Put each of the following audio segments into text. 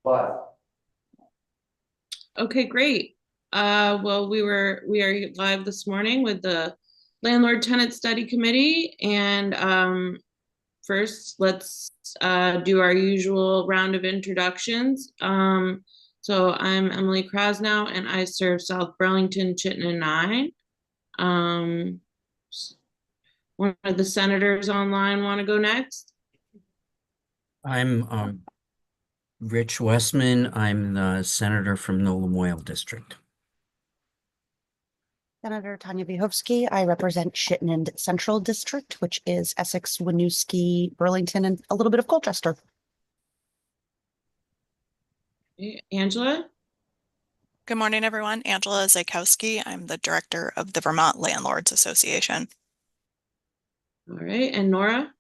But Okay, great. Well, we are live this morning with the Landlord-Tenant Study Committee, and first, let's do our usual round of introductions. So I'm Emily Krasnow, and I serve South Burlington, Chittenden 9. Um, One of the senators online want to go next? I'm Rich Westman. I'm the senator from the Lamoille District. Senator Tanya Vyhovsky. I represent Chittenden Central District, which is Essex, Winooski, Burlington, and a little bit of Colchester. Angela? Good morning, everyone. Angela Zakowski. I'm the director of the Vermont Landlords Association. All right, and Nora?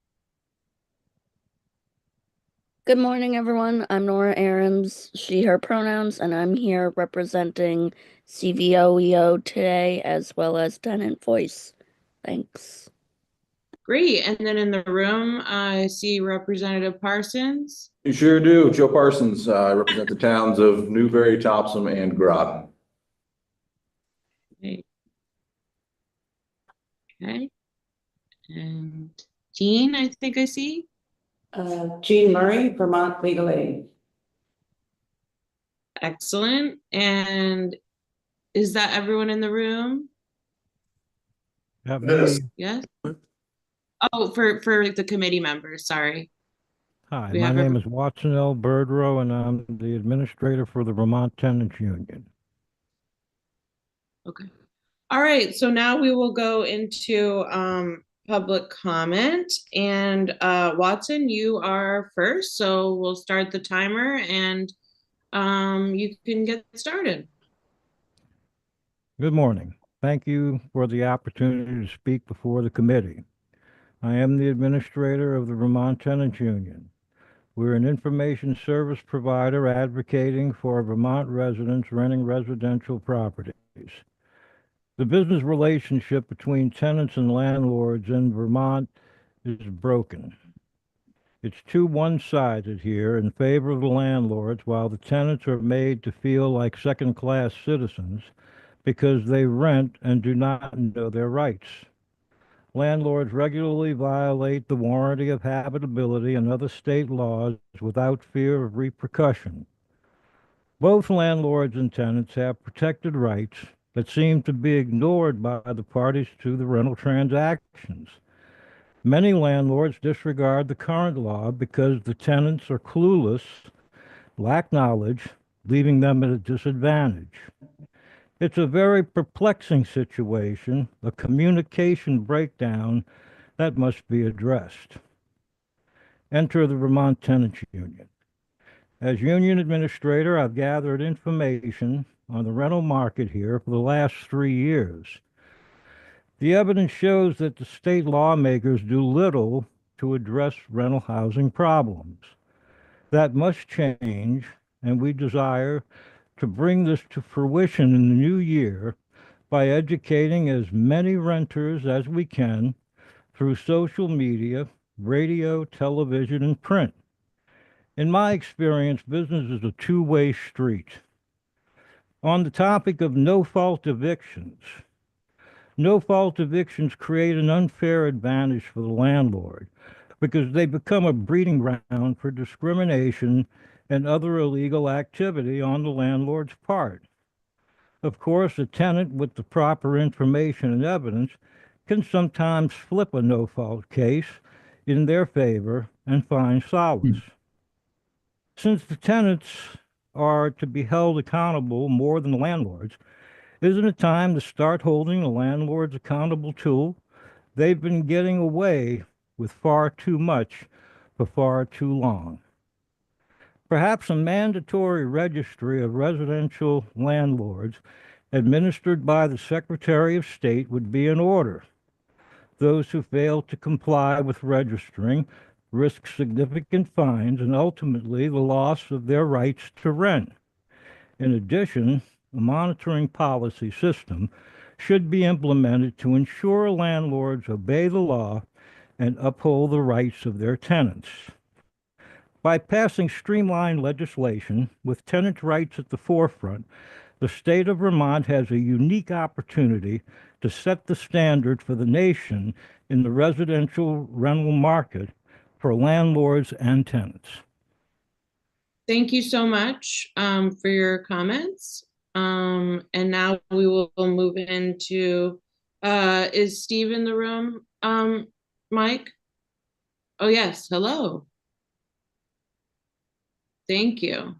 Good morning, everyone. I'm Nora Ahrens, she, her pronouns, and I'm here representing CVOEO today, as well as Tenant Voice. Thanks. Great. And then in the room, I see Representative Parsons. you sure do. Joe Parsons, I represent the towns of Newbury, Topsom, and Groton. Okay. Okay. And Jean, I think I see. Jean Murray, Vermont Legal Aid. Excellent. And is that everyone in the room? Yes. Yes. Oh, for the committee members, sorry. Hi, We my have name is Watson L. Birdrow, and I'm the administrator for the Vermont Tenants Union. Okay. All right, so now we will go into public comment. And Watson, you are first, so we'll start the timer and you can get started. Good morning. Thank you for the opportunity to speak before the committee. I am the administrator of the Vermont Tenants Union. We're an information service provider advocating for Vermont residents renting residential properties. The business relationship between tenants and landlords in Vermont is broken. It's too one-sided here in favor of the landlords, while the tenants are made to feel like second-class citizens because they rent and do not know their rights. Landlords regularly violate the warranty of habitability and other state laws without fear of repercussion. Both landlords and tenants have protected rights that seem to be ignored by the parties to the rental transactions. Many landlords disregard the current law because the tenants are clueless, lack knowledge, leaving them at a disadvantage. It's a very perplexing situation, a communication breakdown that must be addressed. Enter the Vermont Tenants Union. As union administrator, I've gathered information on the rental market here for the last 3 years. The evidence shows that the state lawmakers do little to address rental housing problems. That must change, and we desire to bring this to fruition in the new year by educating as many renters as we can through social media, radio, television, and print. In my experience, business is a two-way street. On the topic of no-fault evictions, no-fault evictions create an unfair advantage for the landlord because they become a breeding ground for discrimination and other illegal activity on the landlord's part. Of course, a tenant with the proper information and evidence can sometimes flip a no-fault case in their favor and find solace. Since the tenants are to be held accountable more than landlords, isn't it time to start holding the landlords accountable too? They've been getting away with far too much for far too long. Perhaps a mandatory registry of residential landlords administered by the Secretary of State would be in order. Those who fail to comply with registering risk significant fines and ultimately the loss of their rights to rent. In addition, a monitoring policy system should be implemented to ensure landlords obey the law and uphold the rights of their tenants. By passing streamlined legislation with tenants' rights at the forefront, the state of Vermont has a unique opportunity to set the standard for the nation in the residential rental market for landlords and tenants. Thank you so much for your comments. And now we will move into, is Steve in the room? Mike? Oh, yes. Hello. Thank you.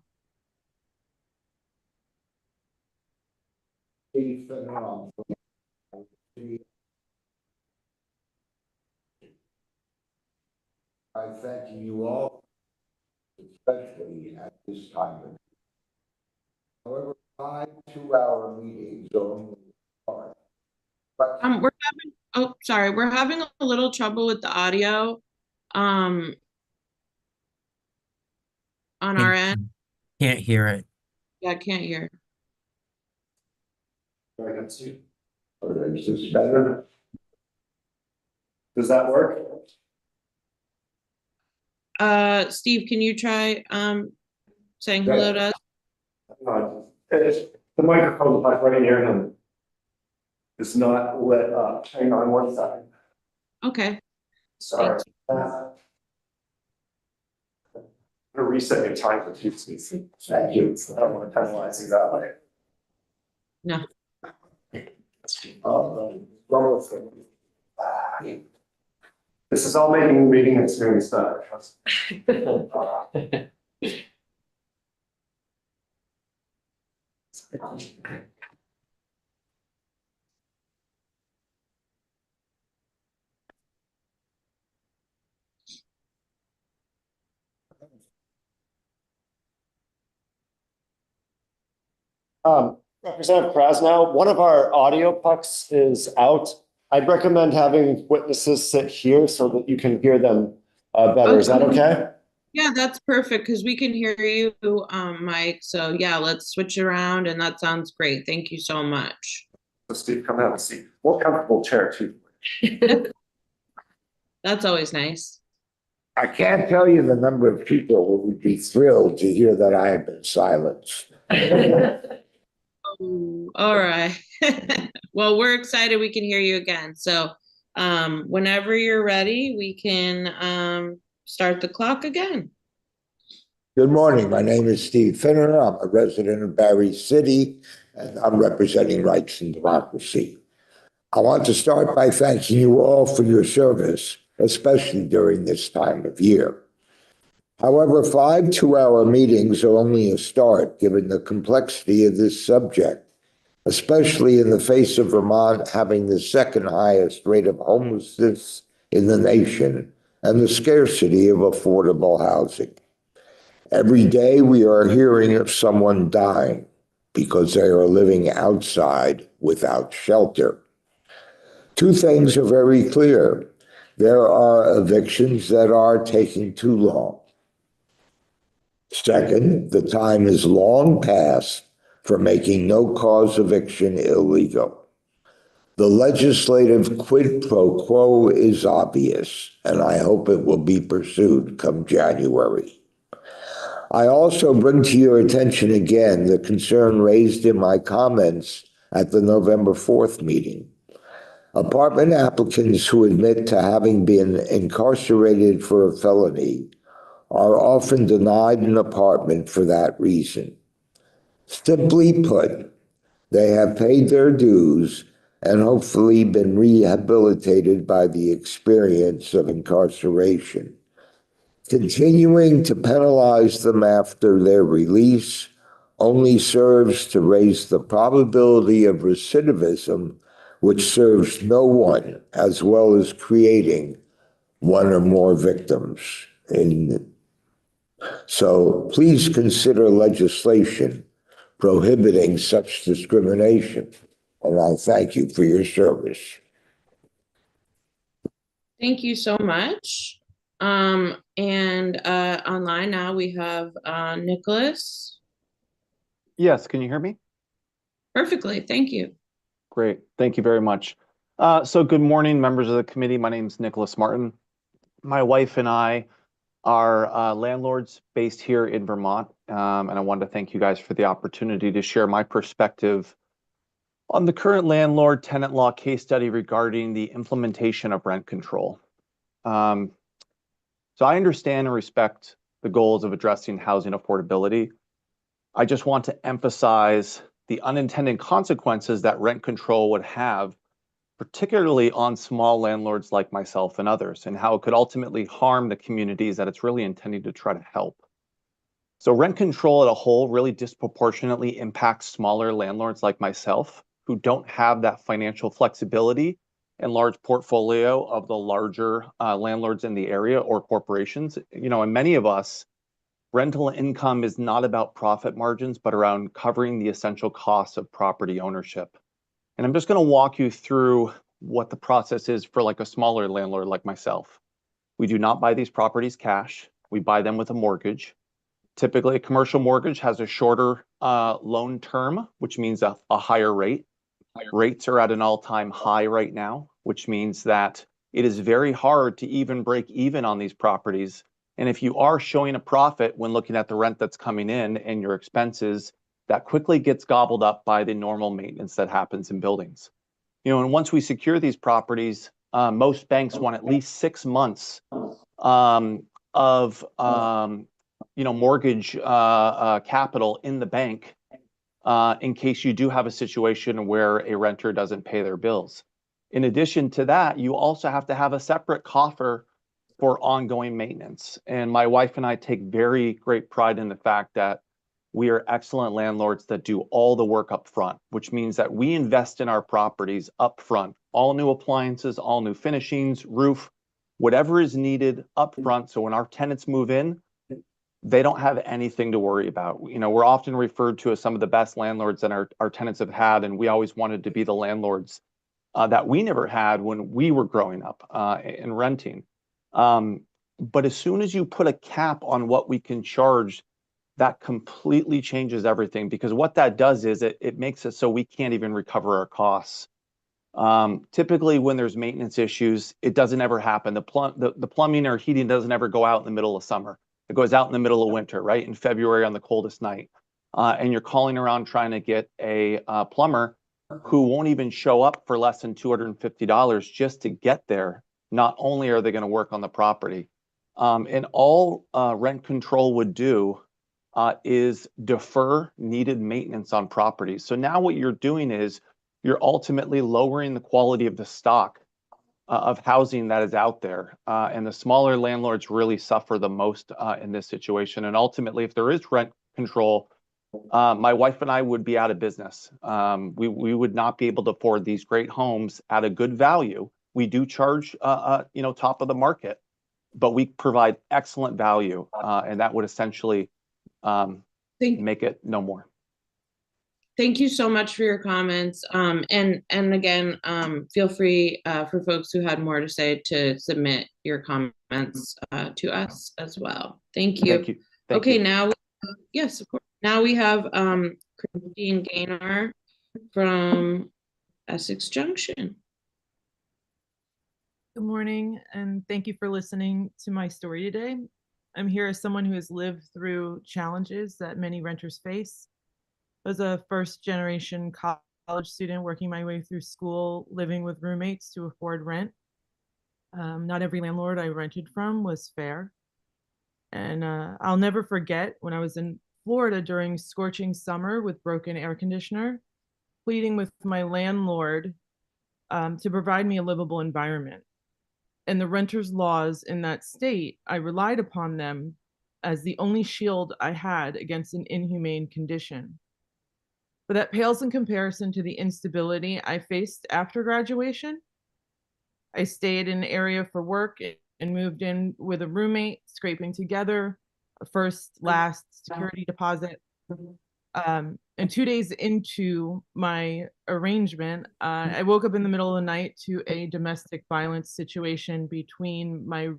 I thank you all, especially at this time. However, 5 2-hour meetings only start. We're having, oh, sorry, we're having a little trouble with the audio on our end. Can't hear it. Yeah, I can't hear. Is this better? Does that work? Steve, can you try saying hello to us? The microphone is right here and it's not lit up. Hang on one second. Okay. Sorry. I'm gonna reset your time for 2 seconds. Thank you. I don't want to penalize you that way. No. This is all making the reading experience better. Trust me. Representative Krasnow, one of our audio pucks is out. I'd recommend having witnesses sit here so that you can hear them better. Is that okay? Yeah, that's perfect because we can hear you, Mike. So yeah, let's switch around and that sounds great. Thank you so much. So Steve, come have a seat. More comfortable chair too. That's always nice. I can't tell you the number of people who would be thrilled to hear that I have been silenced. Oh, all right. Well, we're excited we can hear you again. So whenever you're ready, we can start the clock again. Good morning. My name is Steve Finner. I'm a resident of Barry City, and I'm representing Rights and Democracy. I want to start by thanking you all for your service, especially during this time of year. However, 5 2-hour meetings are only a start, given the complexity of this subject, especially in the face of Vermont having the second highest rate of homelessness in the nation and the scarcity of affordable housing. Every day we are hearing of someone dying because they are living outside without shelter. 2 things are very clear. There are evictions that are taking too long. Second, the time is long past for making no-cause eviction illegal. The legislative quid pro quo is obvious, and I hope it will be pursued come January. I also bring to your attention again the concern raised in my comments at the November 4th meeting. Apartment applicants who admit to having been incarcerated for a felony are often denied an apartment for that reason. Simply put, they have paid their dues and hopefully been rehabilitated by the experience of incarceration. Continuing to penalize them after their release only serves to raise the probability of recidivism, which serves no one, as well as creating one or more victims. So please consider legislation prohibiting such discrimination, and I thank you for your service. Thank you so much. And online now we have Nicholas. Yes, can you hear me? Perfectly, thank you. Great, thank you very much. So good morning, members of the committee. My name is Nicholas Martin. My wife and I are landlords based here in Vermont, and I wanted to thank you guys for the opportunity to share my perspective on the current landlord-tenant law case study regarding the implementation of rent control. So I understand and respect the goals of addressing housing affordability. I just want to emphasize the unintended consequences that rent control would have, particularly on small landlords like myself and others, and how it could ultimately harm the communities that it's really intended to try to help. So rent control as a whole really disproportionately impacts smaller landlords like myself, who don't have that financial flexibility and large portfolio of the larger landlords in the area or corporations. You know, and many of us, rental income is not about profit margins, but around covering the essential costs of property ownership. And I'm just going to walk you through what the process is for like a smaller landlord like myself. We do not buy these properties cash. We buy them with a mortgage. Typically, a commercial mortgage has a shorter loan term, which means a higher rate. Rates are at an all-time high right now, which means that it is very hard to even break even on these properties. And if you are showing a profit when looking at the rent that's coming in and your expenses, that quickly gets gobbled up by the normal maintenance that happens in buildings. You know, and once we secure these properties, most banks want at least 6 months of mortgage capital in the bank in case you do have a situation where a renter doesn't pay their bills. In addition to that, you also have to have a separate coffer for ongoing maintenance. And my wife and I take very great pride in the fact that we are excellent landlords that do all the work up front, which means that we invest in our properties up front, all new appliances, all new finishings, roof, whatever is needed up front. So when our tenants move in, they don't have anything to worry about. You know, we're often referred to as some of the best landlords that our tenants have had, and we always wanted to be the landlords that we never had when we were growing up and renting. But as soon as you put a cap on what we can charge, that completely changes everything, because what that does is it makes it so we can't even recover our costs. Typically, when there's maintenance issues, it doesn't ever happen. The plumbing or heating doesn't ever go out in the middle of summer. It goes out in the middle of winter, right? In February on the coldest night. And you're calling around trying to get a plumber who won't even show up for less than $250 just to get there. Not only are they going to work on the property, and all rent control would do is defer needed maintenance on properties. So now what you're doing is you're ultimately lowering the quality of the stock of housing that is out there. And the smaller landlords really suffer the most in this situation. And ultimately, if there is rent control, my wife and I would be out of business. We would not be able to afford these great homes at a good value. We do charge, top of the market, but we provide excellent value, and that would essentially make it no more. Thank you so much for your comments. And again, feel free for folks who had more to say to submit your comments to us as well. Thank you. Thank you. Okay, now, yes, of course. Now we have Christine Gaynor from Essex Junction. Good morning, and thank you for listening to my story today. I'm here as someone who has lived through challenges that many renters face. As a first-generation college student working my way through school, living with roommates to afford rent. Not every landlord I rented from was fair. And I'll never forget when I was in Florida during scorching summer with broken air conditioner, pleading with my landlord to provide me a livable environment. And the renters' laws in that state, I relied upon them as the only shield I had against an inhumane condition. But that pales in comparison to the instability I faced after graduation. I stayed in an area for work and moved in with a roommate, scraping together a first, last security deposit. And 2 days into my arrangement, I woke up in the middle of the night to a domestic violence situation between my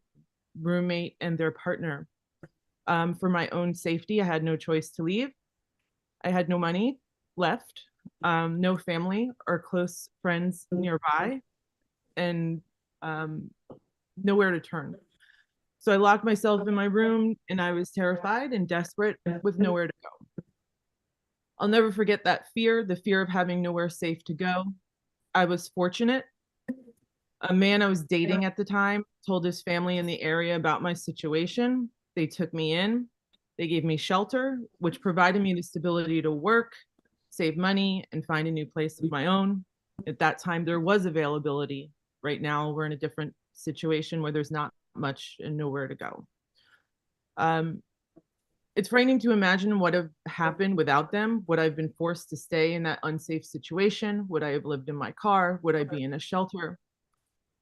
roommate and their partner. For my own safety, I had no choice to leave. I had no money left, no family or close friends nearby, and nowhere to turn. So I locked myself in my room and I was terrified and desperate with nowhere to go. I'll never forget that fear, the fear of having nowhere safe to go. I was fortunate. A man I was dating at the time told his family in the area about my situation. They took me in. They gave me shelter, which provided me the stability to work, save money, and find a new place of my own. At that time, there was availability. Right now, we're in a different situation where there's not much and nowhere to go. It's frightening to imagine what have happened without them. Would I have been forced to stay in that unsafe situation? Would I have lived in my car? Would I be in a shelter?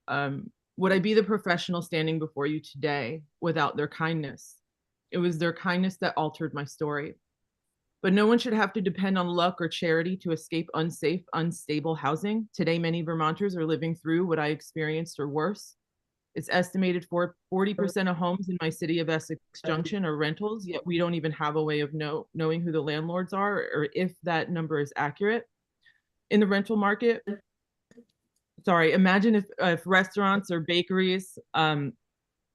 Would I be the professional standing before you today without their kindness? It was their kindness that altered my story. But no one should have to depend on luck or charity to escape unsafe, unstable housing. Today, many Vermonters are living through what I experienced or worse. It's estimated 40% of homes in my city of Essex Junction are rentals, yet we don't even have a way of knowing who the landlords are or if that number is accurate. In the rental market, imagine if restaurants or bakeries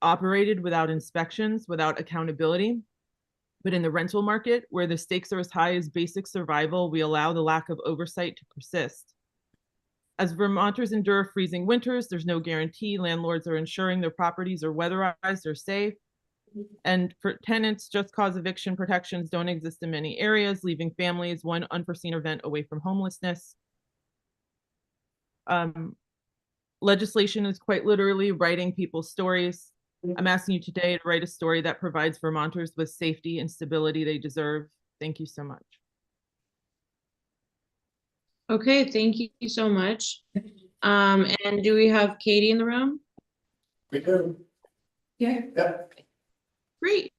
operated without inspections, without accountability. But in the rental market, where the stakes are as high as basic survival, we allow the lack of oversight to persist. As Vermonters endure freezing winters, there's no guarantee landlords are ensuring their properties are weatherized or safe. And for tenants, just cause eviction protections don't exist in many areas, leaving families one unforeseen event away from homelessness. Legislation is quite literally writing people's stories. I'm asking you today to write a story that provides Vermonters with safety and stability they deserve. Thank you so much. Okay, thank you so much. And do we have Katie in the room? We do. Yeah. Yep. Great.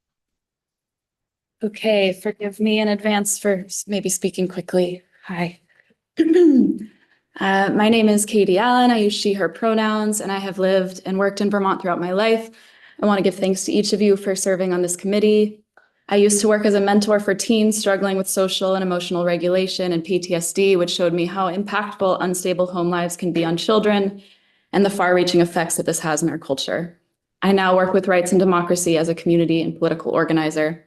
Okay, forgive me in advance for maybe speaking quickly. Hi. My name is Katie Allen. I use she, her pronouns, and I have lived and worked in Vermont throughout my life. I want to give thanks to each of you for serving on this committee. I used to work as a mentor for teens struggling with social and emotional regulation and PTSD, which showed me how impactful unstable home lives can be on children and the far-reaching effects that this has in our culture. I now work with Rights and Democracy as a community and political organizer.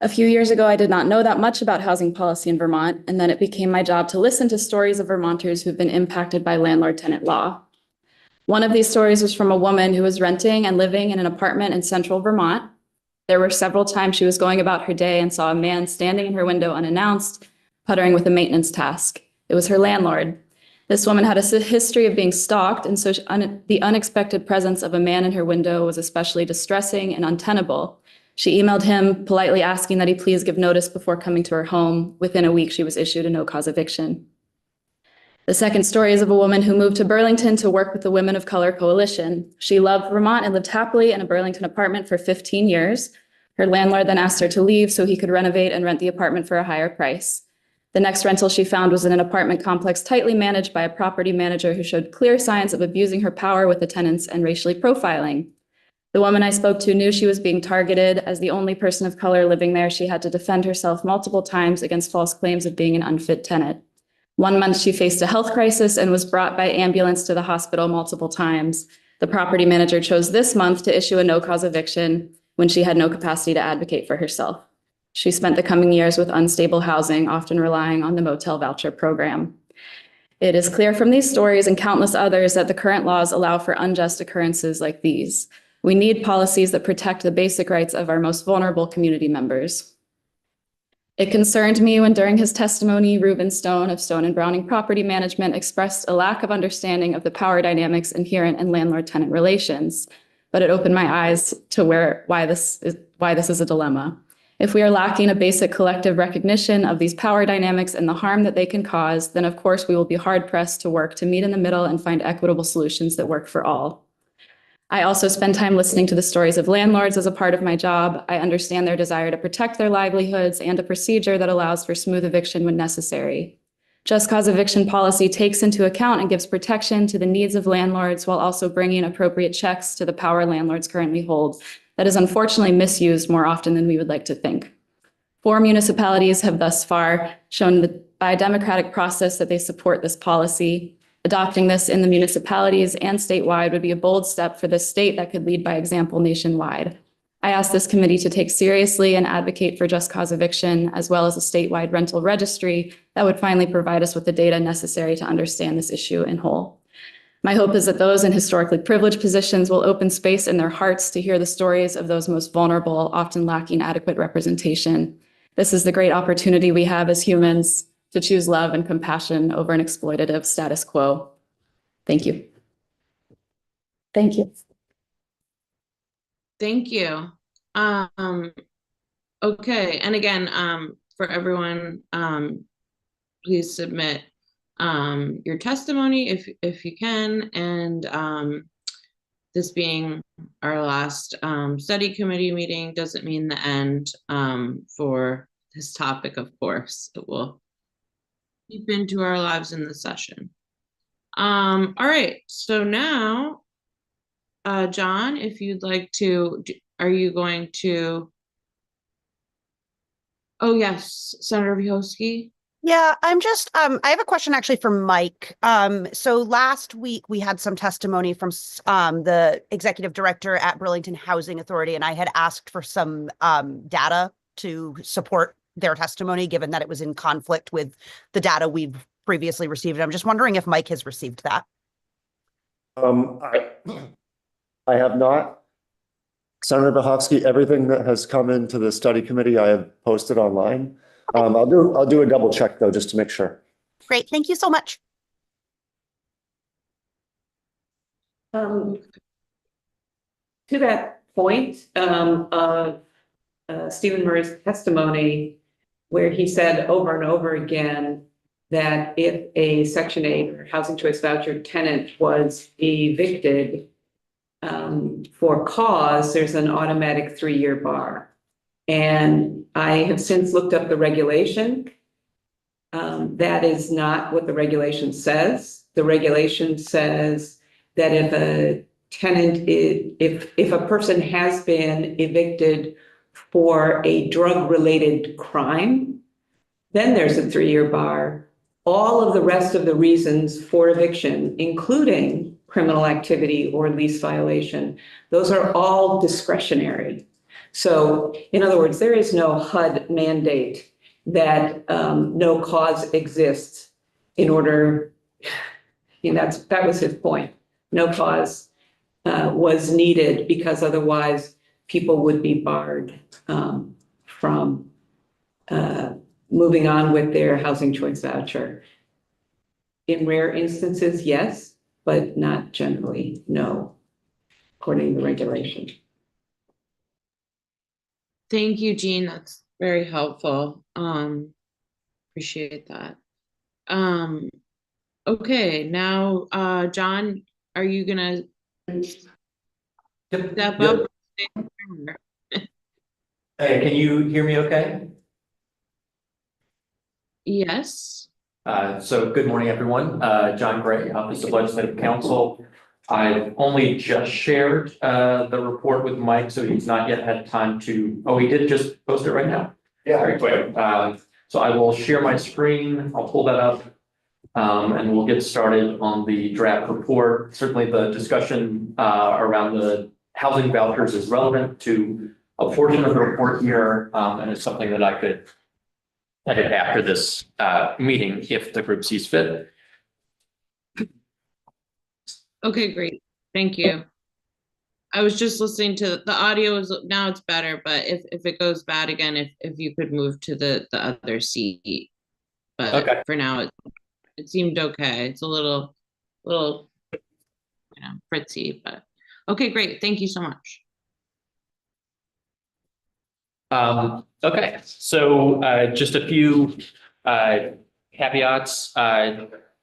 A few years ago, I did not know that much about housing policy in Vermont, and then it became my job to listen to stories of Vermonters who've been impacted by landlord-tenant law. One of these stories was from a woman who was renting and living in an apartment in central Vermont. There were several times she was going about her day and saw a man standing in her window unannounced, puttering with a maintenance task. It was her landlord. This woman had a history of being stalked, and so the unexpected presence of a man in her window was especially distressing and untenable. She emailed him, politely asking that he please give notice before coming to her home. Within a week, she was issued a no-cause eviction. The second story is of a woman who moved to Burlington to work with the Women of Color Coalition. She loved Vermont and lived happily in a Burlington apartment for 15 years. Her landlord then asked her to leave so he could renovate and rent the apartment for a higher price. The next rental she found was in an apartment complex tightly managed by a property manager who showed clear signs of abusing her power with the tenants and racially profiling. The woman I spoke to knew she was being targeted. As the only person of color living there, she had to defend herself multiple times against false claims of being an unfit tenant. 1 month, she faced a health crisis and was brought by ambulance to the hospital multiple times. The property manager chose this month to issue a no-cause eviction when she had no capacity to advocate for herself. She spent the coming years with unstable housing, often relying on the motel voucher program. It is clear from these stories and countless others that the current laws allow for unjust occurrences like these. We need policies that protect the basic rights of our most vulnerable community members. It concerned me when during his testimony, Reuben Stone of Stone and Browning Property Management expressed a lack of understanding of the power dynamics inherent in landlord-tenant relations, but it opened my eyes to why this is a dilemma. If we are lacking a basic collective recognition of these power dynamics and the harm that they can cause, then of course we will be hard-pressed to work to meet in the middle and find equitable solutions that work for all. I also spend time listening to the stories of landlords as a part of my job. I understand their desire to protect their livelihoods and a procedure that allows for smooth eviction when necessary. Just cause eviction policy takes into account and gives protection to the needs of landlords while also bringing appropriate checks to the power landlords currently hold that is unfortunately misused more often than we would like to think. 4 municipalities have thus far shown by a democratic process that they support this policy. Adopting this in the municipalities and statewide would be a bold step for the state that could lead by example nationwide. I ask this committee to take seriously and advocate for just cause eviction, as well as a statewide rental registry that would finally provide us with the data necessary to understand this issue in whole. My hope is that those in historically privileged positions will open space in their hearts to hear the stories of those most vulnerable, often lacking adequate representation. This is the great opportunity we have as humans to choose love and compassion over an exploitative status quo. Thank you. Thank you. Thank you. Okay, and again, for everyone, please submit your testimony if you can, and this being our last study committee meeting doesn't mean the end for this topic, of course. It will deep into our lives in the session. All right, so now John, if you'd like to, are you going to? Oh yes, Senator Vyhovsky. Yeah, I'm just, I have a question actually for Mike. So last week we had some testimony from the executive director at Burlington Housing Authority, and I had asked for some data to support their testimony, given that it was in conflict with the data we've previously received. I'm just wondering if Mike has received that. I have not. Senator Vyhovsky, everything that has come into the study committee, I have posted online. I'll do a double check though, just to make sure. Great, thank you so much. To that point of Stephen Murray's testimony, where he said over and over again that if a Section 8 or housing choice voucher tenant was evicted for cause, there's an automatic 3-year bar. And I have since looked up the regulation. That is not what the regulation says. The regulation says that if a tenant is, if a person has been evicted for a drug-related crime, then there's a 3-year bar. All of the rest of the reasons for eviction, including criminal activity or lease violation, those are all discretionary. So in other words, there is no HUD mandate that no cause exists in order, that was his point. No cause was needed because otherwise people would be barred from moving on with their housing choice voucher. In rare instances, yes, but not generally, no, according to the regulation. Thank you, Jean. That's very helpful. Appreciate that. Okay, now, John, are you gonna step up? Hey, can you hear me okay? Yes. So good morning, everyone. John Gray, Office of Legislative Counsel. I've only just shared the report with Mike, so he's not yet had time to, oh, he did just post it right now? Yeah. Very quick. So I will share my screen, I'll pull that up, and we'll get started on the draft report. Certainly the discussion around the housing vouchers is relevant to a portion of the report here, and it's something that I could edit after this meeting if the group sees fit. Okay, great. Thank you. I was just listening to the audio is now it's better, but if it goes bad again, if you could move to the other seat. But okay. For now it seemed okay. It's a little fritzy, but okay, great. Thank you so much. Okay, so just a few caveats.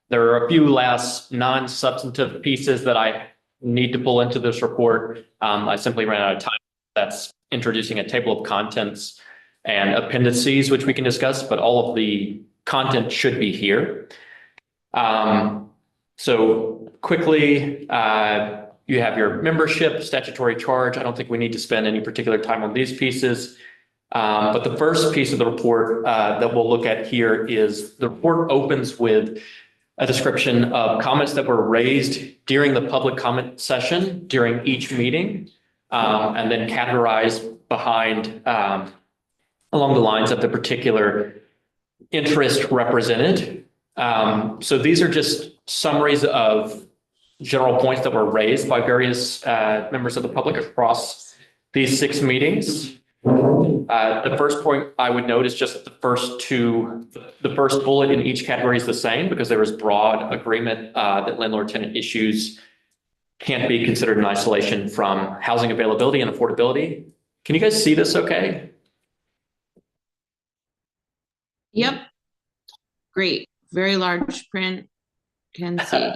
There are a few last non-substantive pieces that I need to pull into this report. I simply ran out of time. That's introducing a table of contents and appendices, which we can discuss, but all of the content should be here. So quickly, you have your membership, statutory charge. I don't think we need to spend any particular time on these pieces. But the first piece of the report that we'll look at here is the report opens with a description of comments that were raised during the public comment session during each meeting, and then categorized behind along the lines of the particular interest represented. So these are just summaries of general points that were raised by various members of the public across these 6 meetings. The first point I would note is just the first bullet in each category is the same, because there was broad agreement that landlord-tenant issues can't be considered in isolation from housing availability and affordability. Can you guys see this okay? Yep. Great. Very large print. Can see.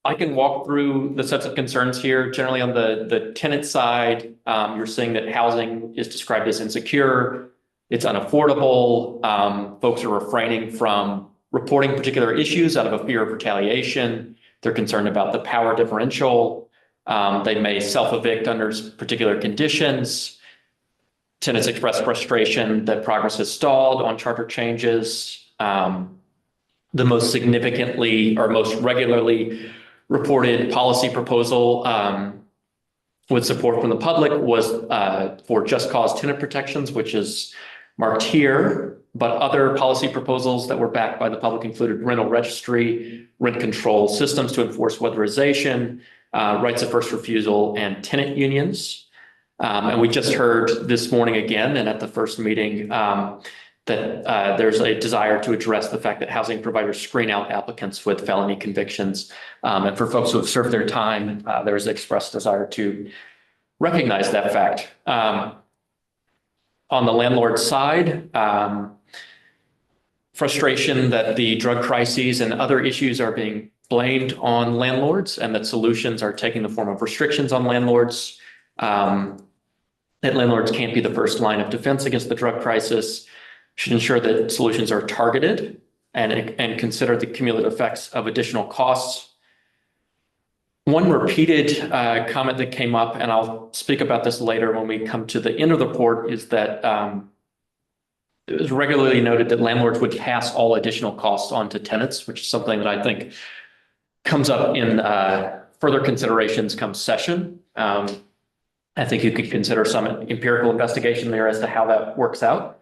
I can walk through the sets of concerns here. Generally on the tenant side, you're seeing that housing is described as insecure, it's unaffordable. Folks are refraining from reporting particular issues out of a fear of retaliation. They're concerned about the power differential. They may self-evict under particular conditions. Tenants express frustration that progress has stalled on charter changes. The most significantly or most regularly reported policy proposal with support from the public was for just cause tenant protections, which is marked here. But other policy proposals that were backed by the public included rental registry, rent control systems to enforce weatherization, rights of first refusal, and tenant unions. And we just heard this morning again, and at the first meeting, that there's a desire to address the fact that housing providers screen out applicants with felony convictions. And for folks who have served their time, there's expressed desire to recognize that fact. On the landlord side, frustration that the drug crises and other issues are being blamed on landlords, and that solutions are taking the form of restrictions on landlords. That landlords can't be the first line of defense against the drug crisis. Should ensure that solutions are targeted and consider the cumulative effects of additional costs. One repeated comment that came up, and I'll speak about this later when we come to the end of the report, is that it was regularly noted that landlords would pass all additional costs on to tenants, which is something that I think comes up in further considerations come session. I think you could consider some empirical investigation there as to how that works out.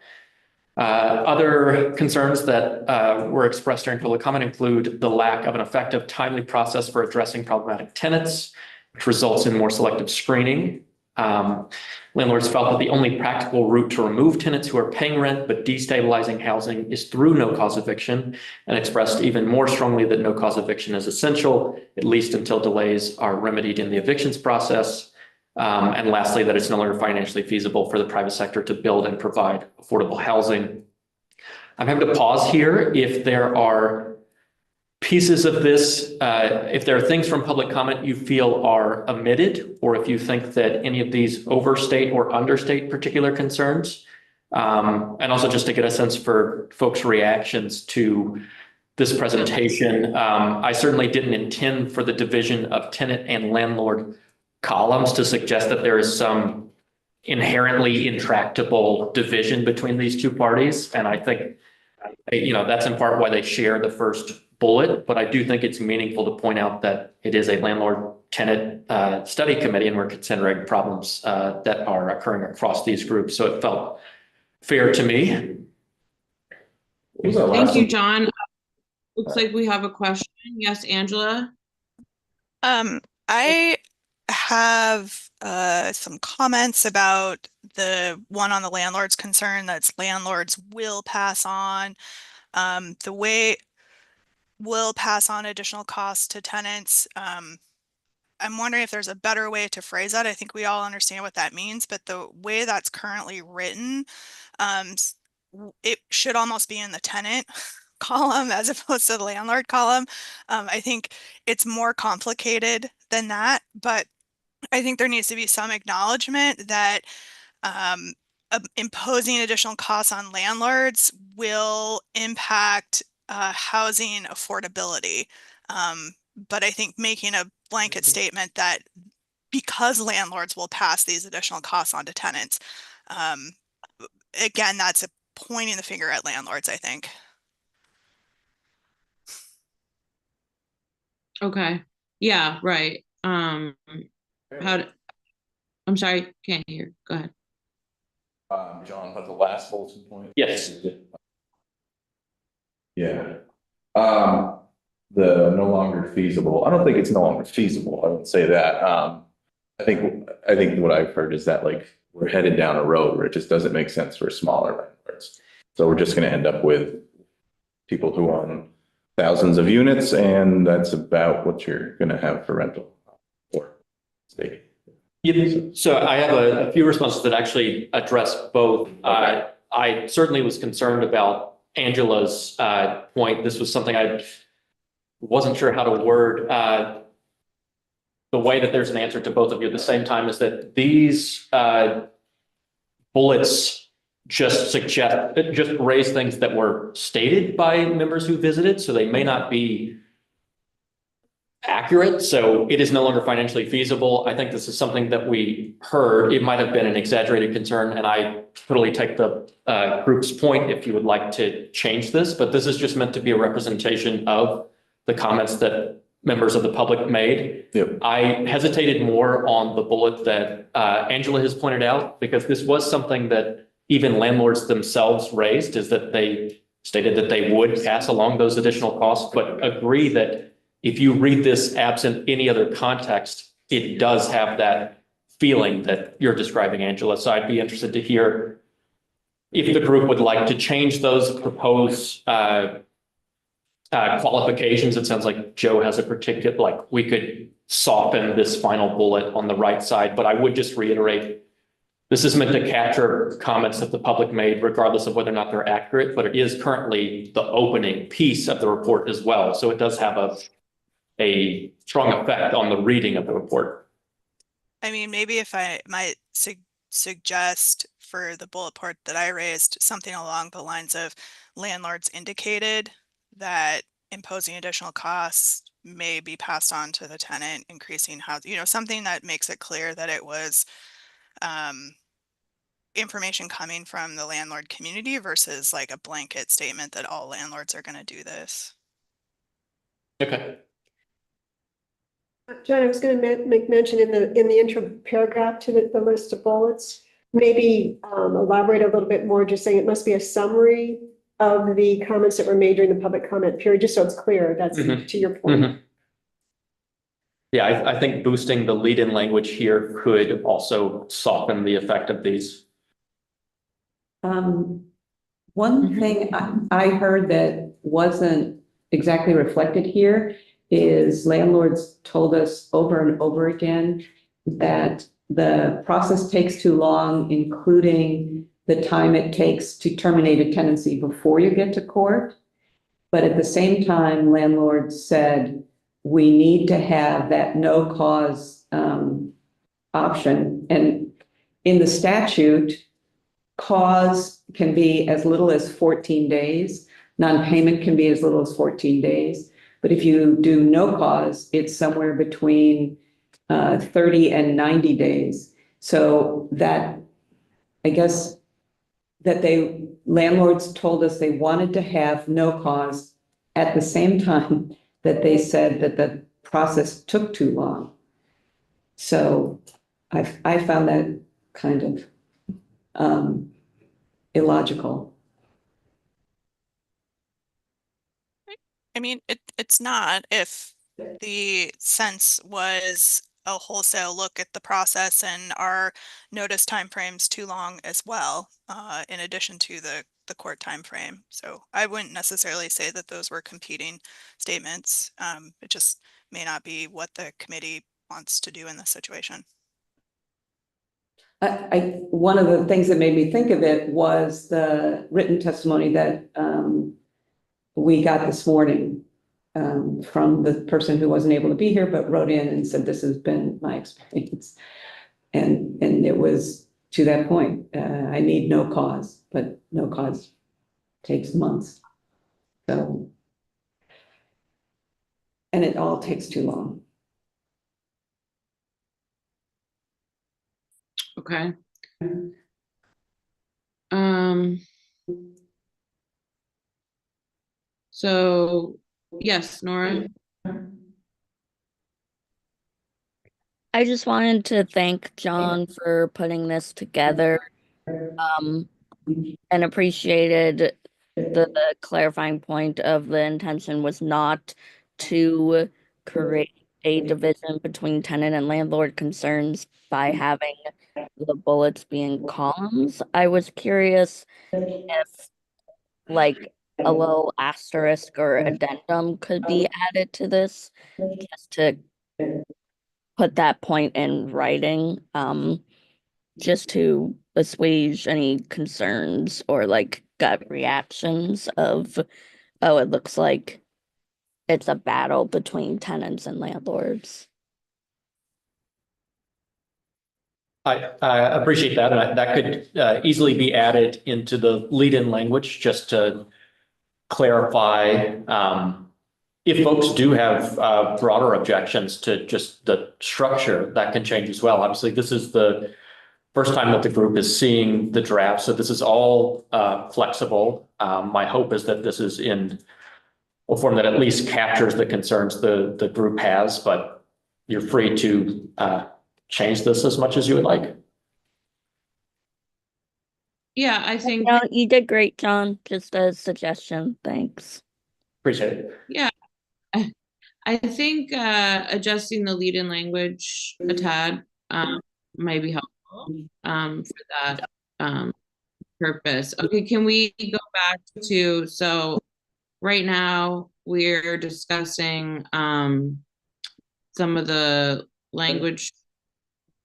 Other concerns that were expressed during public comment include the lack of an effective, timely process for addressing problematic tenants, which results in more selective screening. Landlords felt that the only practical route to remove tenants who are paying rent but destabilizing housing is through no-cause eviction, and expressed even more strongly that no-cause eviction is essential, at least until delays are remedied in the evictions process. And lastly, that it's no longer financially feasible for the private sector to build and provide affordable housing. I'm having to pause here if there are pieces of this, if there are things from public comment you feel are omitted, or if you think that any of these overstate or understate particular concerns. And also just to get a sense for folks' reactions to this presentation. I certainly didn't intend for the division of tenant and landlord columns to suggest that there is some inherently intractable division between these two parties. And I think, that's in part why they share the first bullet, but I do think it's meaningful to point out that it is a landlord-tenant study committee, and we're considering problems that are occurring across these groups. So it felt fair to me. Thank you, John. Looks like we have a question. Yes, Angela? I have some comments about the one on the landlord's concern that's landlords will pass on the way will pass on additional costs to tenants. I'm wondering if there's a better way to phrase that. I think we all understand what that means, but the way that's currently written, it should almost be in the tenant column as opposed to the landlord column. I think it's more complicated than that, but I think there needs to be some acknowledgement that imposing additional costs on landlords will impact housing affordability. But I think making a blanket statement that because landlords will pass these additional costs on to tenants, again, that's a pointing the finger at landlords, I think. Okay, yeah, right. I'm sorry, can't hear. Go ahead. John, but the last bulletin point? Yes. Yeah. The no longer feasible, I don't think it's no longer feasible, I wouldn't say that. I think what I've heard is that like, we're headed down a road where it just doesn't make sense for smaller landlords. So we're just gonna end up with people who own thousands of units, and that's about what you're gonna have for rental. Or state. Yeah, so I have a few responses that actually address both. I certainly was concerned about Angela's point. This was something I wasn't sure how to word. The way that there's an answer to both of you at the same time is that these bullets just raise things that were stated by members who visited, so they may not be accurate. So it is no longer financially feasible. I think this is something that we heard. It might have been an exaggerated concern, and I totally take the group's point if you would like to change this, but this is just meant to be a representation of the comments that members of the public made. Yep. I hesitated more on the bullet that Angela has pointed out, because this was something that even landlords themselves raised, is that they stated that they would pass along those additional costs, but agree that if you read this absent any other context, it does have that feeling that you're describing, Angela. So I'd be interested to hear if the group would like to change those proposed qualifications. It sounds like Joe has a particular, like we could soften this final bullet on the right side, but I would just reiterate, this is meant to capture comments that the public made, regardless of whether or not they're accurate, but it is currently the opening piece of the report as well. So it does have a strong effect on the reading of the report. I mean, maybe if I might suggest for the bullet point that I raised, something along the lines of landlords indicated that imposing additional costs may be passed on to the tenant, increasing housing, something that makes it clear that it was information coming from the landlord community versus like a blanket statement that all landlords are going to do this. Okay. John, I was going to make mention in the intro paragraph to the list of bullets, maybe elaborate a little bit more, just saying it must be a summary of the comments that were made during the public comment period, just so it's clear. That's to your point. Yeah, I think boosting the lead-in language here could also soften the effect of these. One thing I heard that wasn't exactly reflected here is landlords told us over and over again that the process takes too long, including the time it takes to terminate a tenancy before you get to court. But at the same time, landlords said, we need to have that no cause option. And in the statute, cause can be as little as 14 days. Non-payment can be as little as 14 days. But if you do no cause, it's somewhere between 30 and 90 days. So that, I guess, that landlords told us they wanted to have no cause at the same time that they said that the process took too long. So I found that kind of illogical. I mean, it's not if the sense was a wholesale look at the process and our notice timeframes too long as well, in addition to the court timeframe. So I wouldn't necessarily say that those were competing statements. It just may not be what the committee wants to do in this situation. One of the things that made me think of it was the written testimony that we got this morning from the person who wasn't able to be here, but wrote in and said, this has been my experience. And it was to that point, I need no cause, but no cause takes months. So, and it all takes too long. Okay. So yes, Nora. I just wanted to thank John for putting this together, and appreciated the clarifying point of the intention was not to create a division between tenant and landlord concerns by having the bullets being columns. I was curious if like a little asterisk or addendum could be added to this just to put that point in writing, just to assuage any concerns or like gut reactions of, oh, it looks like it's a battle between tenants and landlords. I appreciate that, and that could easily be added into the lead-in language just to clarify if folks do have broader objections to just the structure, that can change as well. Obviously, this is the first time that the group is seeing the draft, so this is all flexible. My hope is that this is in a form that at least captures the concerns the group has, but you're free to change this as much as you would like. Yeah, I think. No, you did great, John. Just a suggestion. Thanks. Appreciate it. Yeah, I think adjusting the lead-in language a tad might be helpful for that purpose. Okay, can we go back to, so right now we're discussing some of the language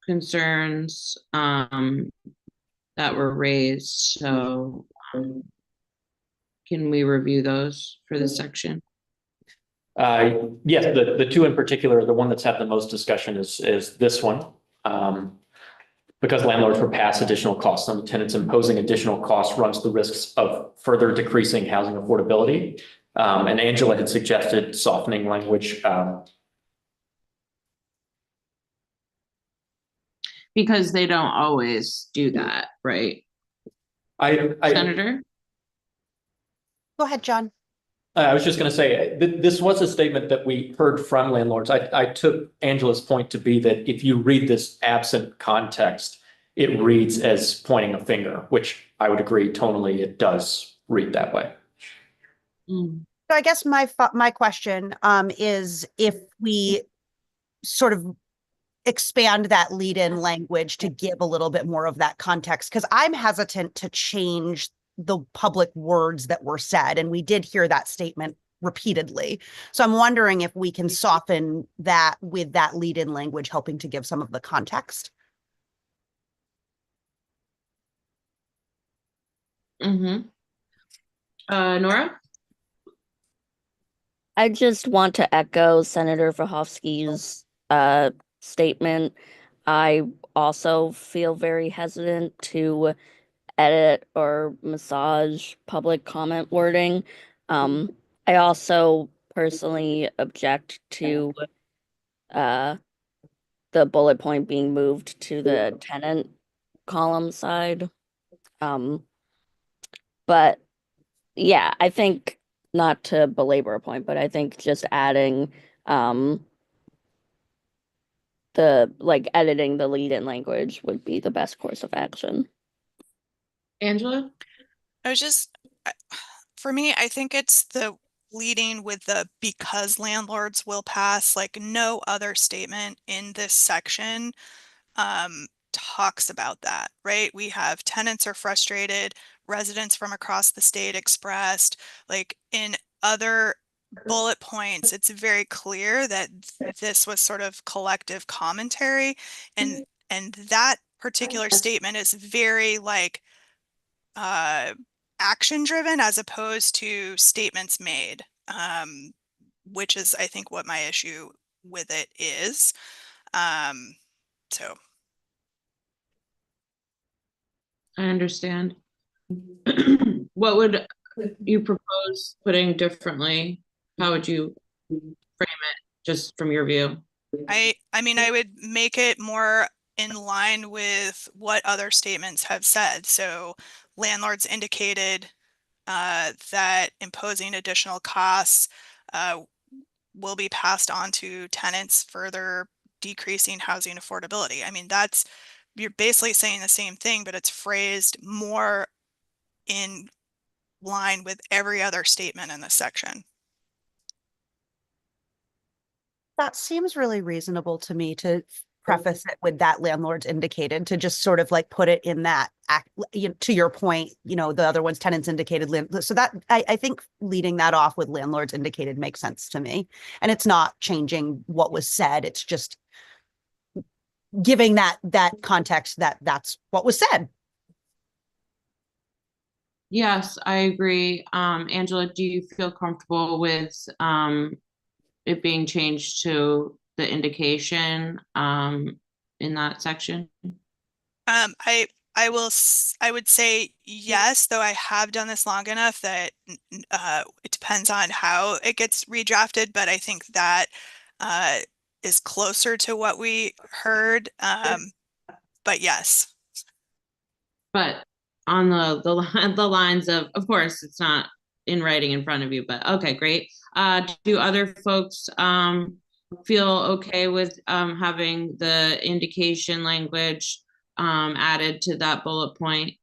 concerns that were raised. So can we review those for this section? Yes, the two in particular, the one that's had the most discussion is this one. Because landlords will pass additional costs on tenants, imposing additional costs runs the risks of further decreasing housing affordability. And Angela had suggested softening language. Because they don't always do that, right? Senator? Go ahead, John. I was just going to say, this was a statement that we heard from landlords. I took Angela's point to be that if you read this absent context, it reads as pointing a finger, which I would agree tonally, it does read that way. So I guess my question is if we sort of expand that lead-in language to give a little bit more of that context, because I'm hesitant to change the public words that were said, and we did hear that statement repeatedly. So I'm wondering if we can soften that with that lead-in language, helping to give some of the context. Nora? I just want to echo Senator Verhofsky's statement. I also feel very hesitant to edit or massage public comment wording. I also personally object to the bullet point being moved to the tenant column side. But yeah, I think, not to belabor a point, but I think just adding editing the lead-in language would be the best course of action. Angela? For me, I think it's the leading with the because landlords will pass, like no other statement in this section talks about that, right? We have tenants are frustrated, residents from across the state expressed, like in other bullet points, it's very clear that this was sort of collective commentary, and that particular statement is very like action driven as opposed to statements made, which is I think what my issue with it is. So I understand. What would you propose putting differently? How would you frame it, just from your view? I mean, I would make it more in line with what other statements have said. So landlords indicated that imposing additional costs will be passed on to tenants, further decreasing housing affordability. I mean, you're basically saying the same thing, but it's phrased more in line with every other statement in this section. That seems really reasonable to me to preface it with that landlords indicated, to just sort of like put it in that act, to your point, the other one's tenants indicated. So that I think leading that off with landlords indicated makes sense to me. And it's not changing what was said. It's just giving that context that that's what was said. Yes, I agree. Angela, do you feel comfortable with it being changed to the indication in that section? I would say yes, though I have done this long enough that it depends on how it gets redrafted, but I think that is closer to what we heard. But yes. But on the lines of course, it's not in writing in front of you, but okay, great. Do other folks feel okay with having the indication language added to that bullet point?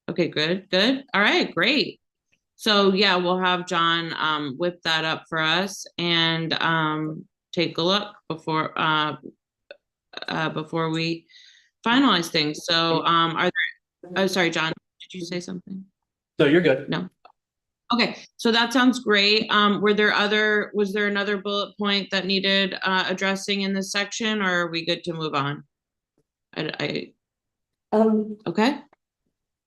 Okay, good. All right, great. So yeah, we'll have John whip that up for us and take a look before we finalize things. So are there, oh, sorry, John, did you say something? So you're good. No. Okay, so that sounds great. Was there another bullet point that needed addressing in this section, or are we good to move on? Okay.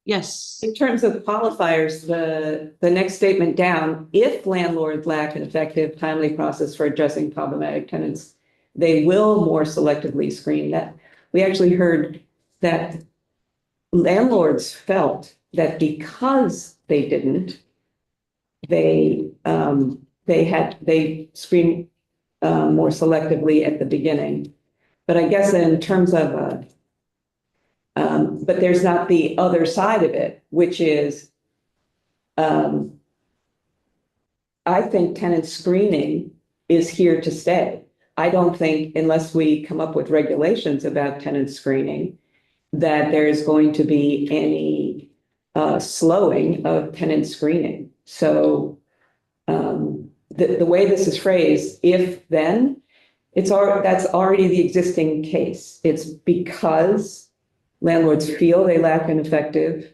Yes. In terms of qualifiers, the next statement down, if landlords lack an effective, timely process for addressing problematic tenants, they will more selectively screen that. We actually heard that landlords felt that because they didn't, they screened more selectively at the beginning. But I guess in terms of but there's not the other side of it, which is, I think tenant screening is here to stay. I don't think, unless we come up with regulations about tenant screening, that there is going to be any slowing of tenant screening. So the way this is phrased, if then, that's already the existing case. It's because landlords feel they lack an effective,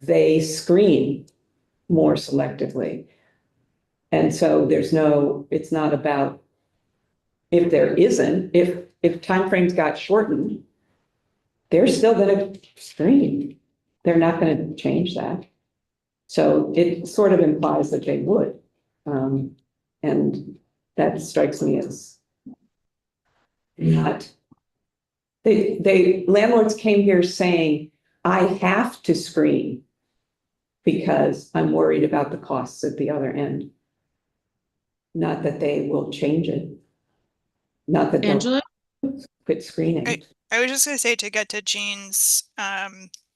they screen more selectively. And so it's not about if there isn't, if timeframes got shortened, they're still going to screen. They're not going to change that. So it sort of implies that they would. And that strikes me as not. Landlords came here saying, I have to screen because I'm worried about the costs at the other end. Not that they will change it. Not that Angela? they'll quit screening. I was just going to say, to get to Jean's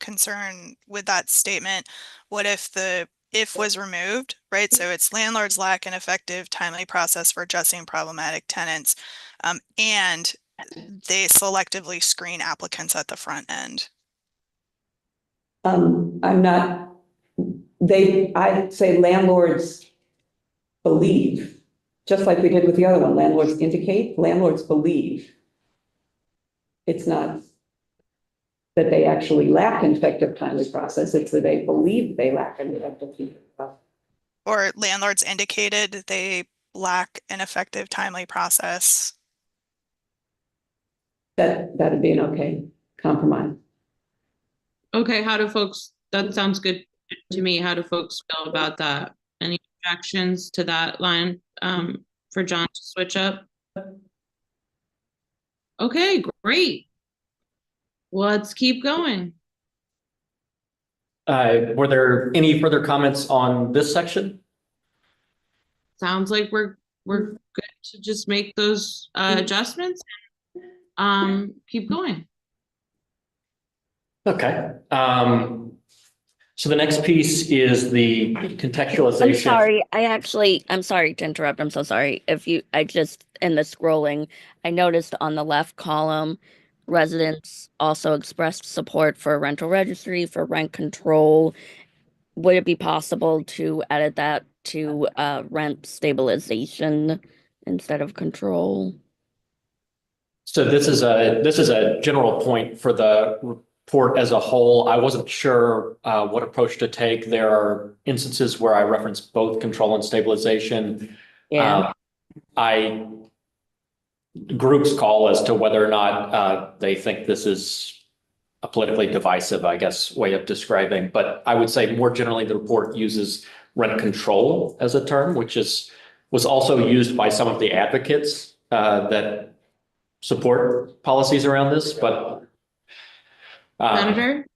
concern with that statement, what if the if was removed, right? So it's landlords lack an effective, timely process for addressing problematic tenants, and they selectively screen applicants at the front end. I'd say landlords believe, just like we did with the other one, landlords indicate, landlords believe. It's not that they actually lack an effective, timely process, it's that they believe they lack an effective, timely process. Or landlords indicated they lack an effective, timely process. That'd be an okay compromise. Okay, that sounds good to me. How do folks feel about that? Any objections to that line for John to switch up? Okay, great. Let's keep going. Were there any further comments on this section? Sounds like we're good to just make those adjustments and keep going. Okay. So the next piece is the contextualization. I'm sorry to interrupt. I'm so sorry. in the scrolling, I noticed on the left column, residents also expressed support for a rental registry for rent control. Would it be possible to edit that to rent stabilization instead of control? So this is a general point for the report as a whole. I wasn't sure what approach to take. There are instances where I reference both control and stabilization. Yeah. Groups call as to whether or not they think this is a politically divisive, I guess, way of describing. But I would say more generally, the report uses rent control as a term, which was also used by some of the advocates that support policies around this. But Senator?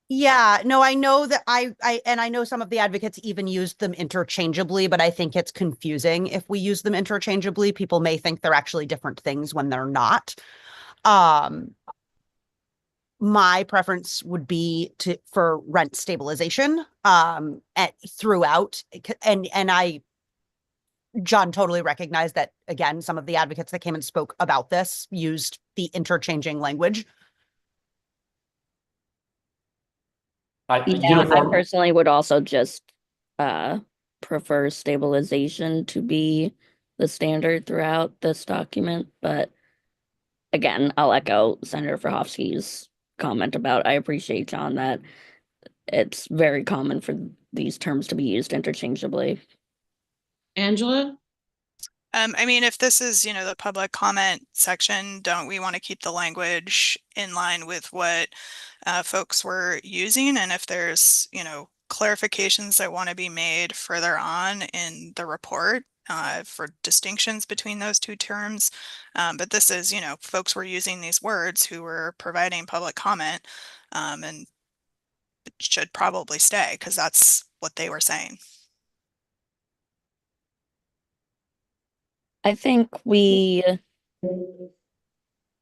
Yeah, no, I know that I know some of the advocates even used them interchangeably, but I think it's confusing if we use them interchangeably. People may think they're actually different things when they're not. My preference would be for rent stabilization throughout, and John totally recognized that, again, some of the advocates that came and spoke about this used the interchanging language. Yeah, I personally would also just prefer stabilization to be the standard throughout this document. But again, I'll echo Senator Verhofstadt's comment about, I appreciate, John, that it's very common for these terms to be used interchangeably. Angela? I mean, if this is, the public comment section, don't we want to keep the language in line with what folks were using? And if there's, clarifications that want to be made further on in the report for distinctions between those two terms. But this is, folks were using these words who were providing public comment, and it should probably stay because that's what they were saying. I think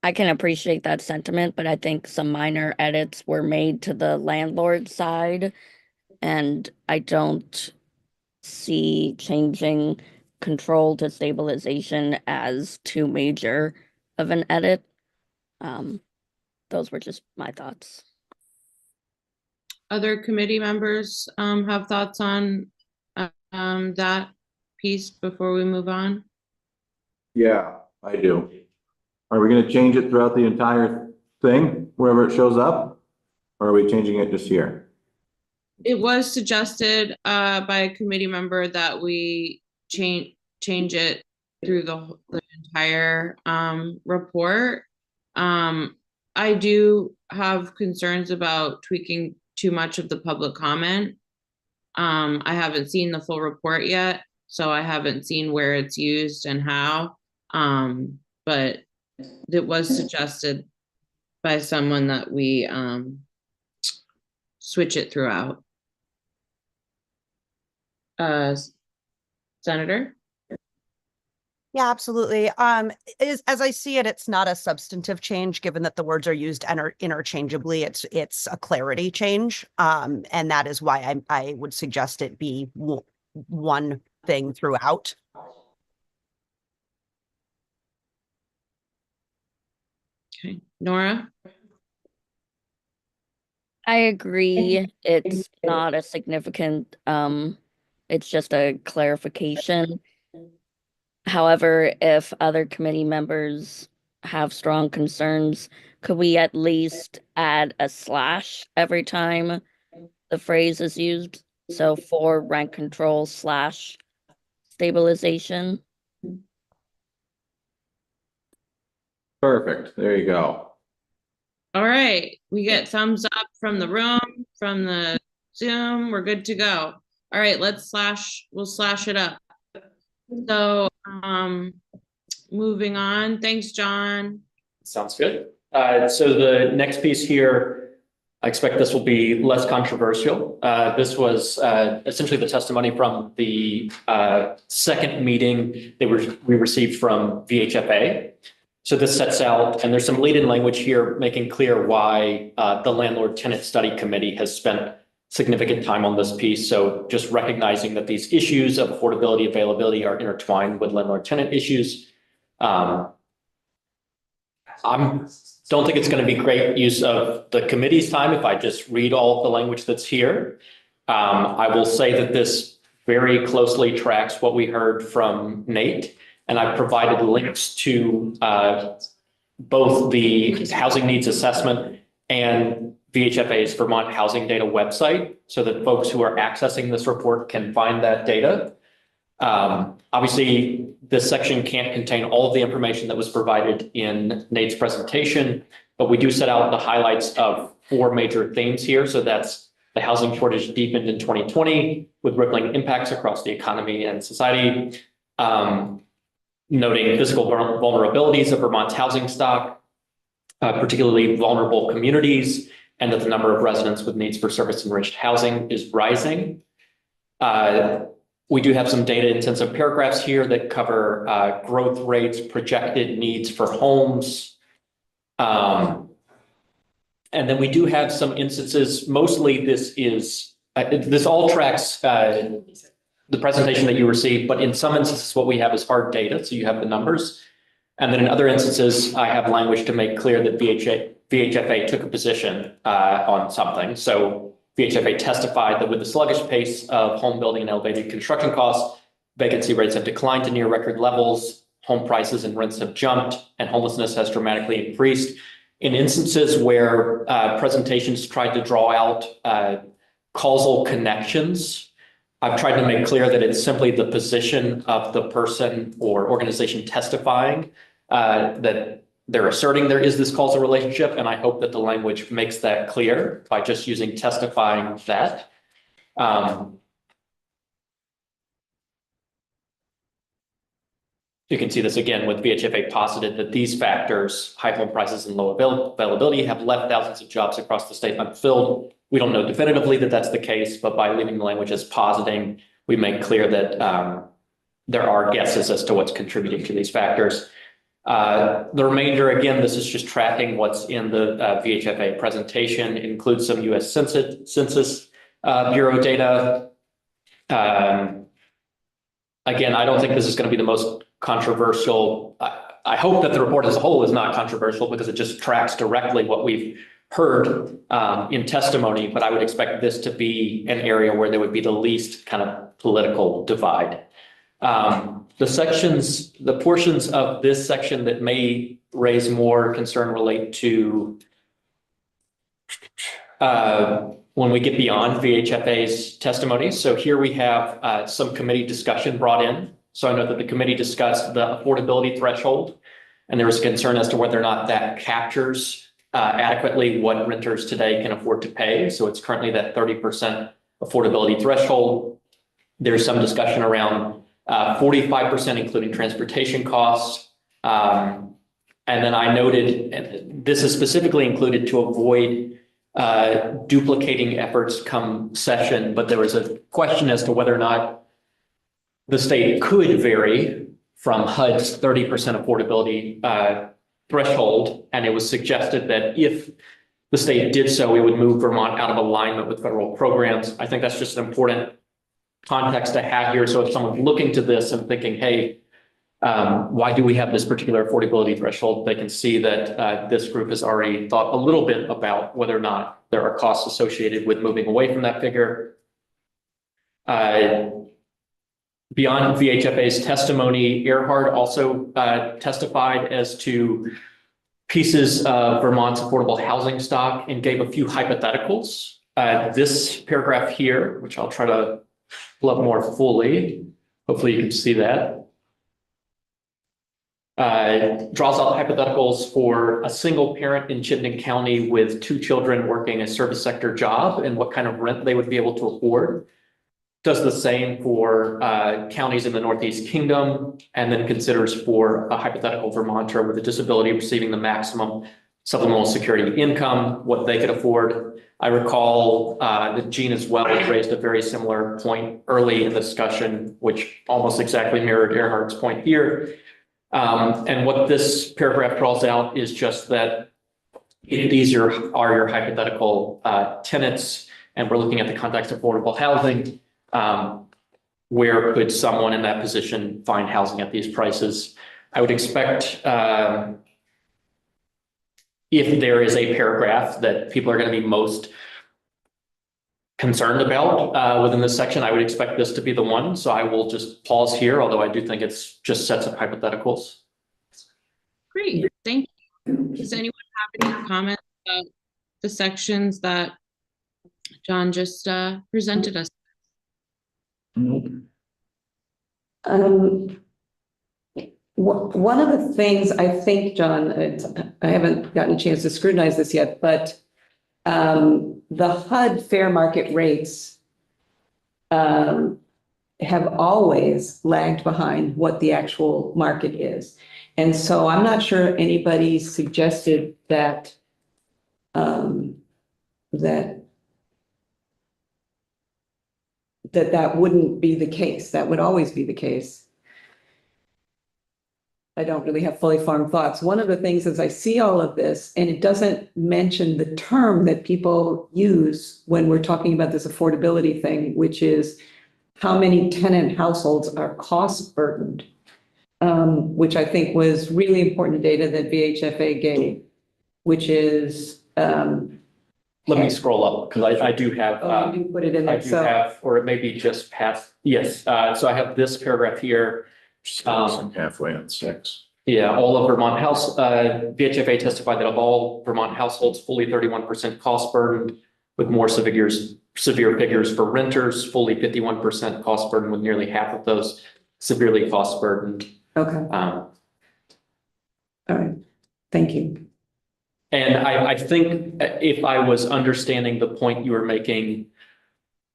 I can appreciate that sentiment, but I think some minor edits were made to the landlord side, and I don't see changing control to stabilization as too major of an edit. Those were just my thoughts. Other committee members have thoughts on that piece before we move on? Yeah, I do. Are we gonna change it throughout the entire thing, wherever it shows up? Or are we changing it just here? It was suggested by a committee member that we change it through the entire report. I do have concerns about tweaking too much of the public comment. I haven't seen the full report yet, so I haven't seen where it's used and how. But it was suggested by someone that we switch it throughout. Senator? Yeah, absolutely. As I see it, it's not a substantive change, given that the words are used interchangeably. It's a clarity change, and that is why I would suggest it be one thing throughout. Okay, Nora? I agree. It's not a significant, it's just a clarification. However, if other committee members have strong concerns, could we at least add a slash every time the phrase is used? So for rent control / stabilization. Perfect, there you go. All right, we get thumbs up from the room, from the Zoom, we're good to go. All right, we'll slash it up. So, moving on, thanks, John. Sounds good. So the next piece here, I expect this will be less controversial. This was essentially the testimony from the second meeting we received from VHFA. So this sets out, and there's some lead-in language here making clear why the Landlord-Tenant Study Committee has spent significant time on this piece. So just recognizing that these issues of affordability, availability are intertwined with landlord-tenant issues. Don't think it's going to be great use of the committee's time if I just read all of the language that's here. I will say that this very closely tracks what we heard from Nate, and I've provided links to both the housing needs assessment and VHFA's Vermont Housing Data website so that folks who are accessing this report can find that data. Obviously, this section can't contain all of the information that was provided in Nate's presentation, but we do set out the highlights of 4 major themes here. So that's the housing shortage deepened in 2020 with rippling impacts across the economy and society, noting physical vulnerabilities of Vermont's housing stock, particularly vulnerable communities, and that the number of residents with needs for service-enriched housing is rising. We do have some data-intensive paragraphs here that cover growth rates, projected needs for homes. And then we do have some instances, mostly this all tracks the presentation that you received, but in some instances, what we have is hard data, so you have the numbers. And then in other instances, I have language to make clear that VHFA took a position on something. So VHFA testified that with the sluggish pace of home building and elevated construction costs, vacancy rates have declined to near record levels, home prices and rents have jumped, and homelessness has dramatically increased. In instances where presentations tried to draw out causal connections, I've tried to make clear that it's simply the position of the person or organization testifying that they're asserting there is this causal relationship, and I hope that the language makes that clear by just using testifying that. You can see this again with VHFA posited that these factors, high home prices and low availability, have left thousands of jobs across the state unfilled. We don't know definitively that that's the case, but by leaving the language as positing, we make clear that there are guesses as to what's contributing to these factors. The remainder, again, this is just tracking what's in the VHFA presentation. It includes some U.S. Census Bureau data. Again, I don't think this is going to be the most controversial. I hope that the report as a whole is not controversial because it just tracks directly what we've heard in testimony, but I would expect this to be an area where there would be the least kind of political divide. The portions of this section that may raise more concern relate to when we get beyond VHFA's testimony. So here we have some committee discussion brought in. So I know that the committee discussed the affordability threshold, and there was concern as to whether or not that captures adequately what renters today can afford to pay. So it's currently that 30% affordability threshold. There's some discussion around 45%, including transportation costs. And then I noted, and this is specifically included to avoid duplicating efforts come session, but there was a question as to whether or not the state could vary from HUD's 30% affordability threshold. And it was suggested that if the state did so, it would move Vermont out of alignment with federal programs. I think that's just an important context to have here. So if someone's looking to this and thinking, hey, why do we have this particular affordability threshold? They can see that this group has already thought a little bit about whether or not there are costs associated with moving away from that figure. Beyond VHFA's testimony, Earhart also testified as to pieces of Vermont's affordable housing stock and gave a few hypotheticals. This paragraph here, which I'll try to pull up more fully, hopefully you can see that, draws out hypotheticals for a single parent in Chittenden County with 2 children working a service sector job and what kind of rent they would be able to afford. Does the same for counties in the Northeast Kingdom, and then considers for a hypothetical Vermonter with a disability receiving the maximum supplemental security income, what they could afford. I recall that Gene as well raised a very similar point early in the discussion, which almost exactly mirrored Earhart's point here. And what this paragraph draws out is just that these are your hypothetical tenants. and we're looking at the context of affordable housing, where could someone in that position find housing at these prices? I would expect, if there is a paragraph that people are going to be most concerned about within this section, I would expect this to be the one. So I will just pause here, although I do think it's just sets of hypotheticals. Great, thank you. Does anyone have any comments about the sections that John just presented us? One of the things I think, John, I haven't gotten a chance to scrutinize this yet, but the HUD fair market rates have always lagged behind what the actual market is. And so I'm not sure anybody suggested that that wouldn't be the case. That would always be the case. I don't really have fully formed thoughts. One of the things is I see all of this, and it doesn't mention the term that people use when we're talking about this affordability thing, which is how many tenant households are cost burdened, which I think was really important data that VHFA gave, which is let me scroll up because I do have. You put it in I there. do So have, or it may be just past. Yes. So I have this paragraph here. Halfway on 6. Yeah, all of Vermont house, VHFA testified that of all Vermont households, fully 31% cost burdened, with more severe figures for renters, fully 51% cost burdened, with nearly half of those severely cost burdened. okay. All right. Thank you. And I think if I was understanding the point you were making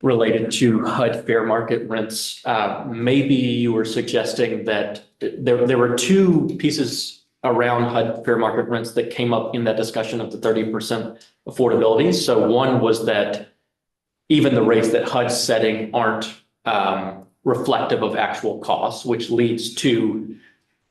related to HUD fair market rents, maybe you were suggesting that there were two pieces around HUD fair market rents that came up in that discussion of the 30% affordability. So one was that even the rates that HUD's setting aren't reflective of actual costs, which leads to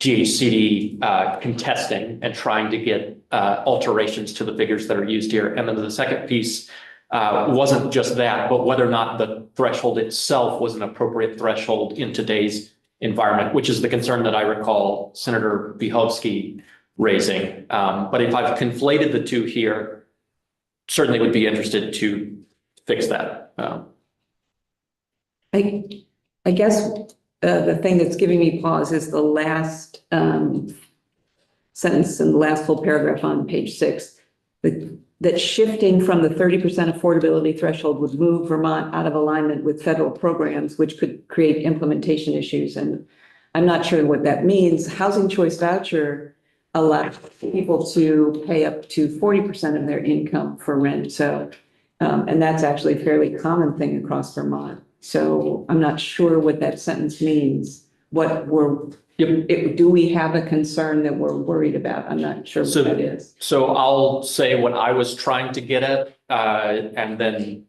GHCD contesting and trying to get alterations to the figures that are used here. And then the second piece wasn't just that, but whether or not the threshold itself was an appropriate threshold in today's environment, which is the concern that I recall Senator Bihovsky raising. But if I've conflated the two here, certainly would be interested to fix that. I guess the thing that's giving me pause is the last sentence in the last full paragraph on page 6. That shifting from the 30% affordability threshold would move Vermont out of alignment with federal programs, which could create implementation issues. And I'm not sure what that means. Housing choice voucher allows people to pay up to 40% of their income for rent. So, and that's actually a fairly common thing across Vermont. So I'm not sure what that sentence means. Do we have a concern that we're worried about? I'm not sure what that is. So I'll say what I was trying to get at, and then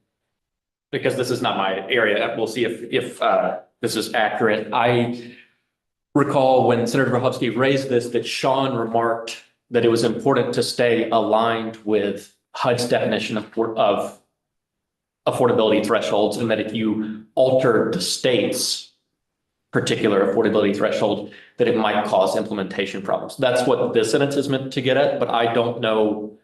because this is not my area, we'll see if this is accurate. I recall when Senator Bihovsky raised this, that Sean remarked that it was important to stay aligned with HUD's definition of affordability thresholds, and that if you altered the state's particular affordability threshold, that it might cause implementation problems. That's what this sentence is meant to get at, but I don't know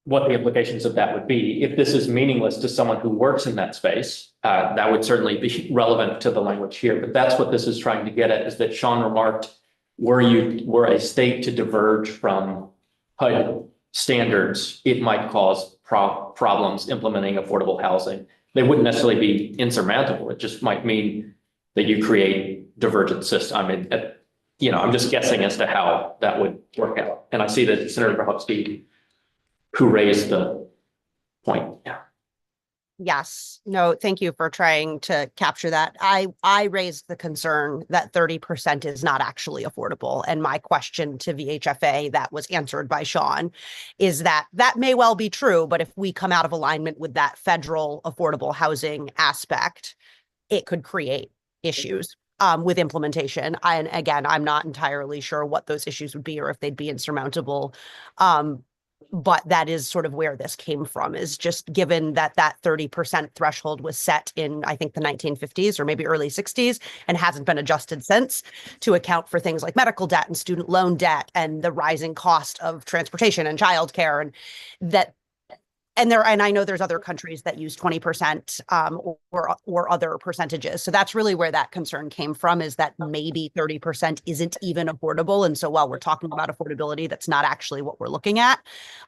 what the implications of that would be. If this is meaningless to someone who works in that space, that would certainly be relevant to the language here. But that's what this is trying to get at, is that Sean remarked, were a state to diverge from HUD standards, it might cause problems implementing affordable housing. They wouldn't necessarily be insurmountable. It just might mean that you create divergent systems. I mean, I'm just guessing as to how that would work out. And I see that Senator Bihovsky, who raised the point. Yeah. Yes. No, thank you for trying to capture that. I raised the concern that 30% is not actually affordable. And my question to VHFA that was answered by Sean is that may well be true, but if we come out of alignment with that federal affordable housing aspect, it could create issues with implementation. And again, I'm not entirely sure what those issues would be or if they'd be insurmountable. But that is sort of where this came from, is just given that that 30% threshold was set in, I think, the 1950s or maybe early 60s and hasn't been adjusted since, to account for things like medical debt and student loan debt and the rising cost of transportation and childcare, and that. And I know there's other countries that use 20% or other percentages. So that's really where that concern came from, is that maybe 30% isn't even affordable. And so while we're talking about affordability, that's not actually what we're looking at.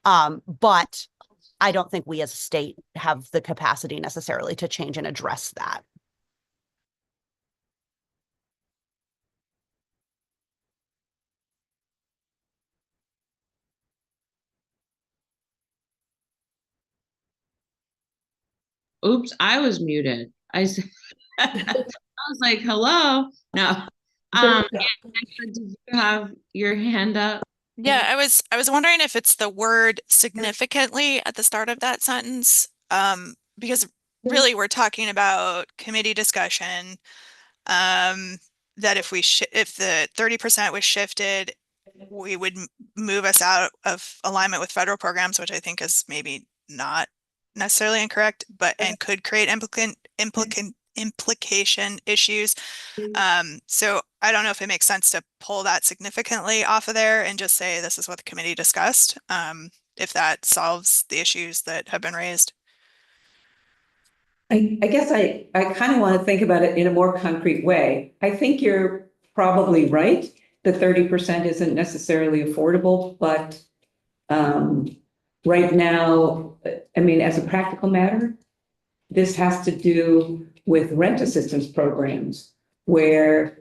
But I don't think we as a state have the capacity necessarily to change and address that. Oops, I was muted. I was like, hello. No. Did you have your hand up? Yeah, I was wondering if it's the word significantly at the start of that sentence, because really we're talking about committee discussion, that if the 30% was shifted, we would move us out of alignment with federal programs, which I think is maybe not necessarily incorrect, but and could create implication issues. So I don't know if it makes sense to pull that significantly off of there and just say this is what the committee discussed, if that solves the issues that have been raised. I guess I kind of want to think about it in a more concrete way. I think you're probably right. The 30% isn't necessarily affordable, but right now, I mean, as a practical matter, this has to do with rent assistance programs where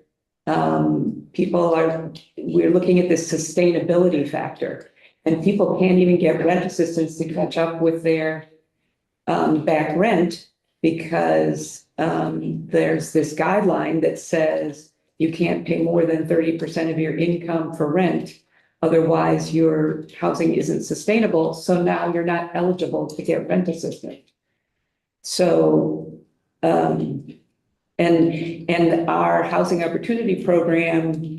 we're looking at this sustainability factor, and people can't even get rent assistance to catch up with their back rent because there's this guideline that says you can't pay more than 30% of your income for rent. Otherwise, your housing isn't sustainable. So now you're not eligible to get rent assistance. So, and our housing opportunity program,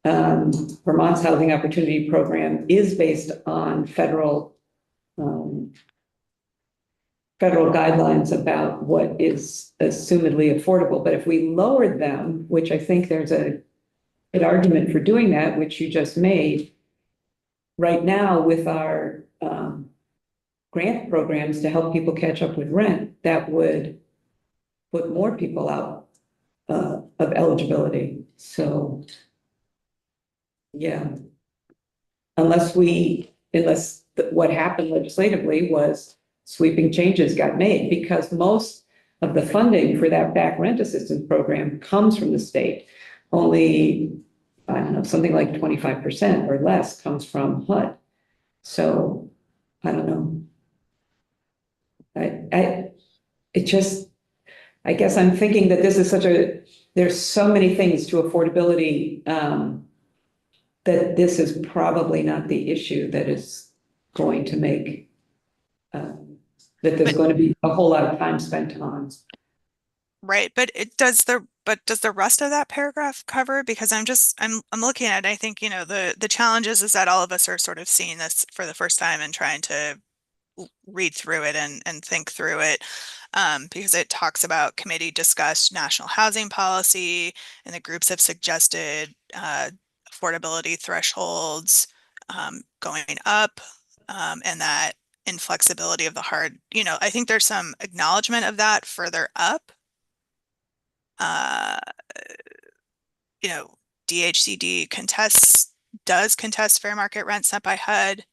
Vermont's housing opportunity program, is based on federal guidelines about what is assumedly affordable. But if we lowered them, which I think there's an argument for doing that, which you just made, right now with our grant programs to help people catch up with rent, that would put more people out of eligibility. So, yeah, unless what happened legislatively was sweeping changes got made, because most of the funding for that back rent assistance program comes from the state. Only, I don't know, something like 25% or less comes from HUD. So I don't know. I guess I'm thinking that this is there's so many things to affordability that this is probably not the issue that is going to make that there's going to be a whole lot of time spent on. Right, but does the rest of that paragraph cover? Because I'm looking at it, I think, the challenges is that all of us are sort of seeing this for the first time and trying to read through it and think through it, because it talks about committee discussed national housing policy, and the groups have suggested affordability thresholds going up, and that inflexibility of the hard, I think there's some acknowledgement of that further up. DHCD does contest fair market rent set by HUD.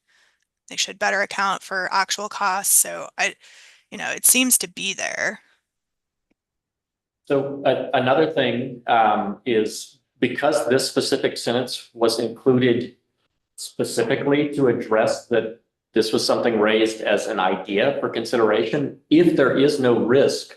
They should better account for actual costs. So it seems to be there. So another thing is, because this specific sentence was included specifically to address that this was something raised as an idea for consideration, if there is no risk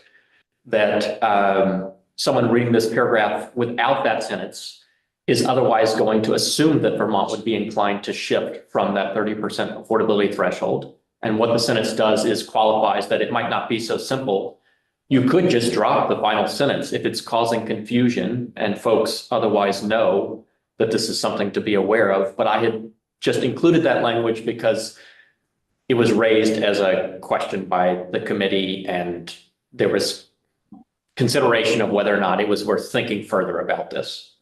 that someone reading this paragraph without that sentence is otherwise going to assume that Vermont would be inclined to shift from that 30% affordability threshold. And what the sentence does is qualifies that it might not be so simple. You could just drop the final sentence if it's causing confusion and folks otherwise know that this is something to be aware of. But I had just included that language because it was raised as a question by the committee, and there was consideration of whether or not it was worth thinking further about this.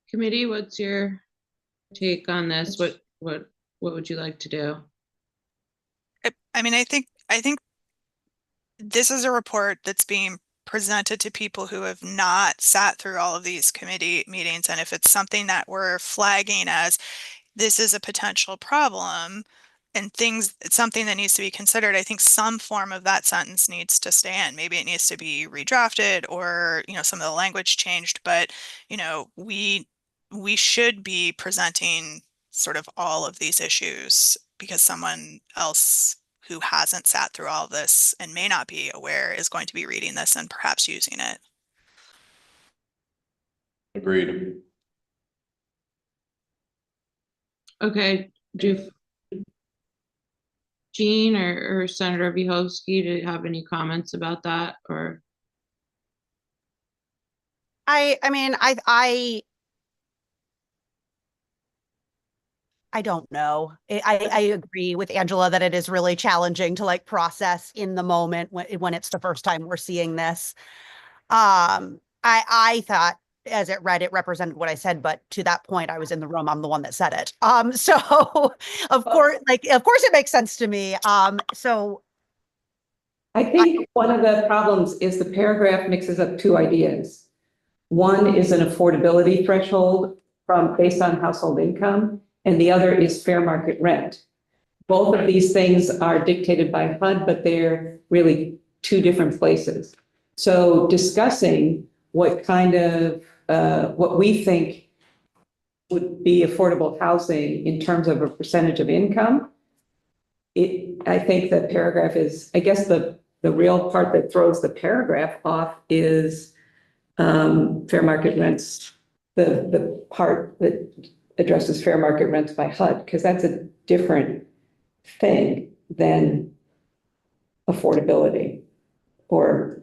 Committee, what's your take on this? What would you like to do? I mean, I think this is a report that's being presented to people who have not sat through all of these committee meetings. And if it's something that we're flagging as this is a potential problem and it's something that needs to be considered, I think some form of that sentence needs to stand. Maybe it needs to be redrafted or, some of the language changed, but, we should be presenting sort of all of these issues because someone else who hasn't sat through all of this and may not be aware is going to be reading this and perhaps using it. Agreed. Okay, Jean or Senator Vyhovsky, do you have any comments about that, or? I mean, I don't know. I agree with Angela that it is really challenging to like process in the moment when it's the first time we're seeing this. I thought as it read, it represented what I said, but to that point, I was in the room. I'm the one that said it. So of course it makes sense to me. So I think one of the problems is the paragraph mixes up two ideas. One is an affordability threshold based on household income, and the other is fair market rent. Both of these things are dictated by HUD, but they're really two different places. So discussing what kind of, what we think would be affordable housing in terms of a percentage of income, I think the paragraph is, I guess the real part that throws the paragraph off is fair market rents, the part that addresses fair market rents by HUD, because that's a different thing than affordability. Or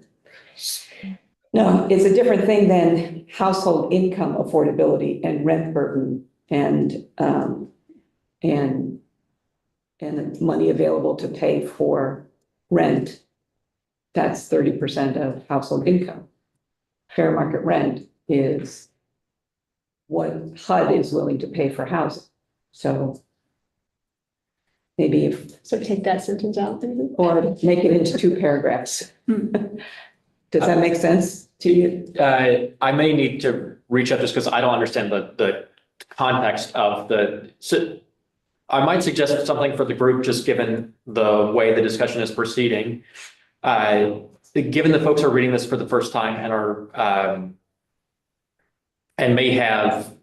no, it's a different thing than household income affordability and rent burden and the money available to pay for rent. That's 30% of household income. Fair market rent is what HUD is willing to pay for housing. So maybe So take that sentence out. Or make it into two paragraphs. Does that make sense to you? I may need to reach out just because I don't understand the context of so I might suggest something for the group, just given the way the discussion is proceeding. Given that folks are reading this for the first time and are and may have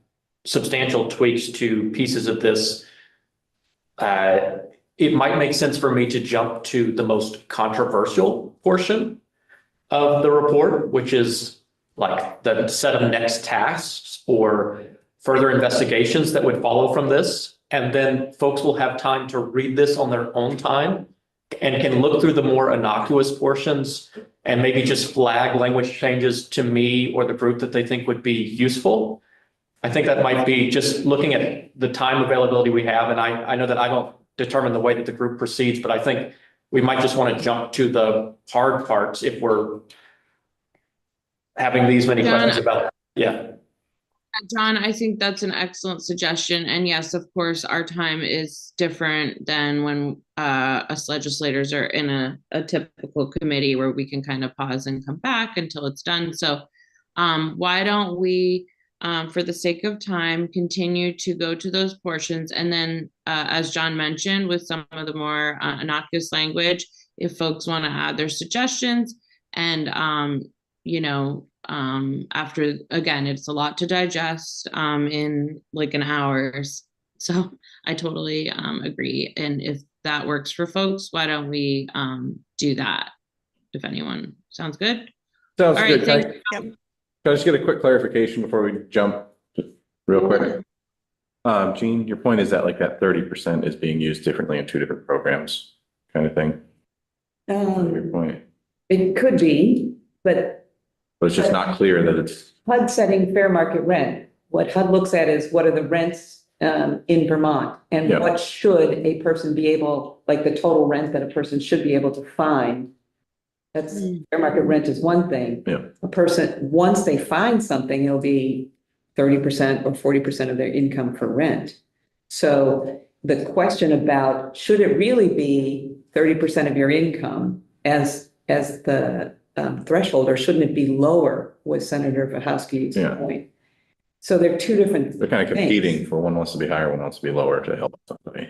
substantial tweaks to pieces of this, it might make sense for me to jump to the most controversial portion of the report, which is like the set of next tasks or further investigations that would follow from this. And then folks will have time to read this on their own time and can look through the more innocuous portions and maybe just flag language changes to me or the group that they think would be useful. I think that might be just looking at the time availability we have. And I know that I don't determine the way that the group proceeds, but I think we might just want to jump to the hard parts if we're having these many questions about, yeah. John, I think that's an excellent suggestion. And yes, of course, our time is different than when us legislators are in a typical committee where we can kind of pause and come back until it's done. So why don't we, for the sake of time, continue to go to those portions. And then, as John mentioned, with some of the more innocuous language, if folks want to add their suggestions and, after, again, it's a lot to digest in like an hour. So I totally agree. And if that works for folks, why don't we do that? If anyone sounds good. Sounds All good. right, Can I just get a quick clarification before we jump real quick? Jean, your point is that like that 30% is being used differently in two different programs kind of thing? Your point. It could be, but But it's just not clear that it's. HUD setting fair market rent. What HUD looks at is what are the rents in Vermont? And Yeah. what should a person be able, like the total rent that a person should be able to find? That's fair market rent is one thing. Yeah. A person, once they find something, it'll be 30% or 40% of their income for rent. So the question about, should it really be 30% of your income as the threshold, or shouldn't it be lower, was Senator Vahowski's point. So they're two different They're kind of things. competing for one wants to be higher, one wants to be lower to help somebody.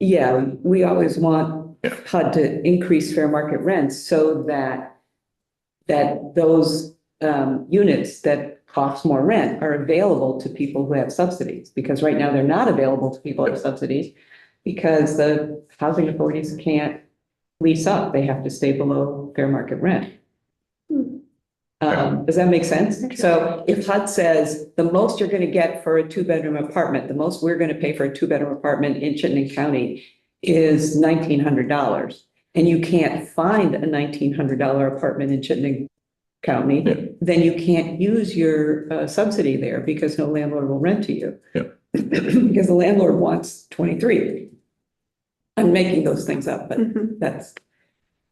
Yeah, we always want HUD to increase fair market rents so that those units that cost more rent are available to people who have subsidies, because right now they're not available to people who have subsidies because the housing authorities can't lease up. They have to stay below fair market rent. Does that make sense? So if HUD says the most you're going to get for a 2-bedroom apartment, the most we're going to pay for a 2-bedroom apartment in Chittenden County is $1,900, and you can't find a $1,900 apartment in Chittenden County, then you can't use your subsidy there because no landlord will rent to you. Because the landlord wants 23. I'm making those things up, but that's,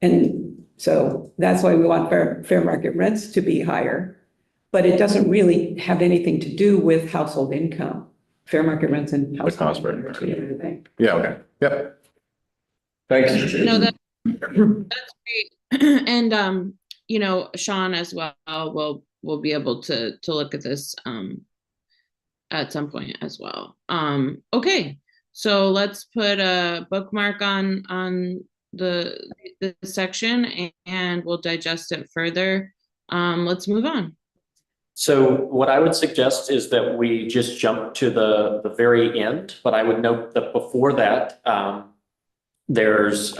and so that's why we want fair market rents to be higher, but it doesn't really have anything to do with household income. Fair market rents and household income are two different things. Yeah, okay. Yep. Thanks. No, that's great. And you know, Sean as well will be able to look at this at some point as well. Okay, so let's put a bookmark on the section and we'll digest it further. Let's move on. So what I would suggest is that we just jump to the very end, but I would note that before that, there's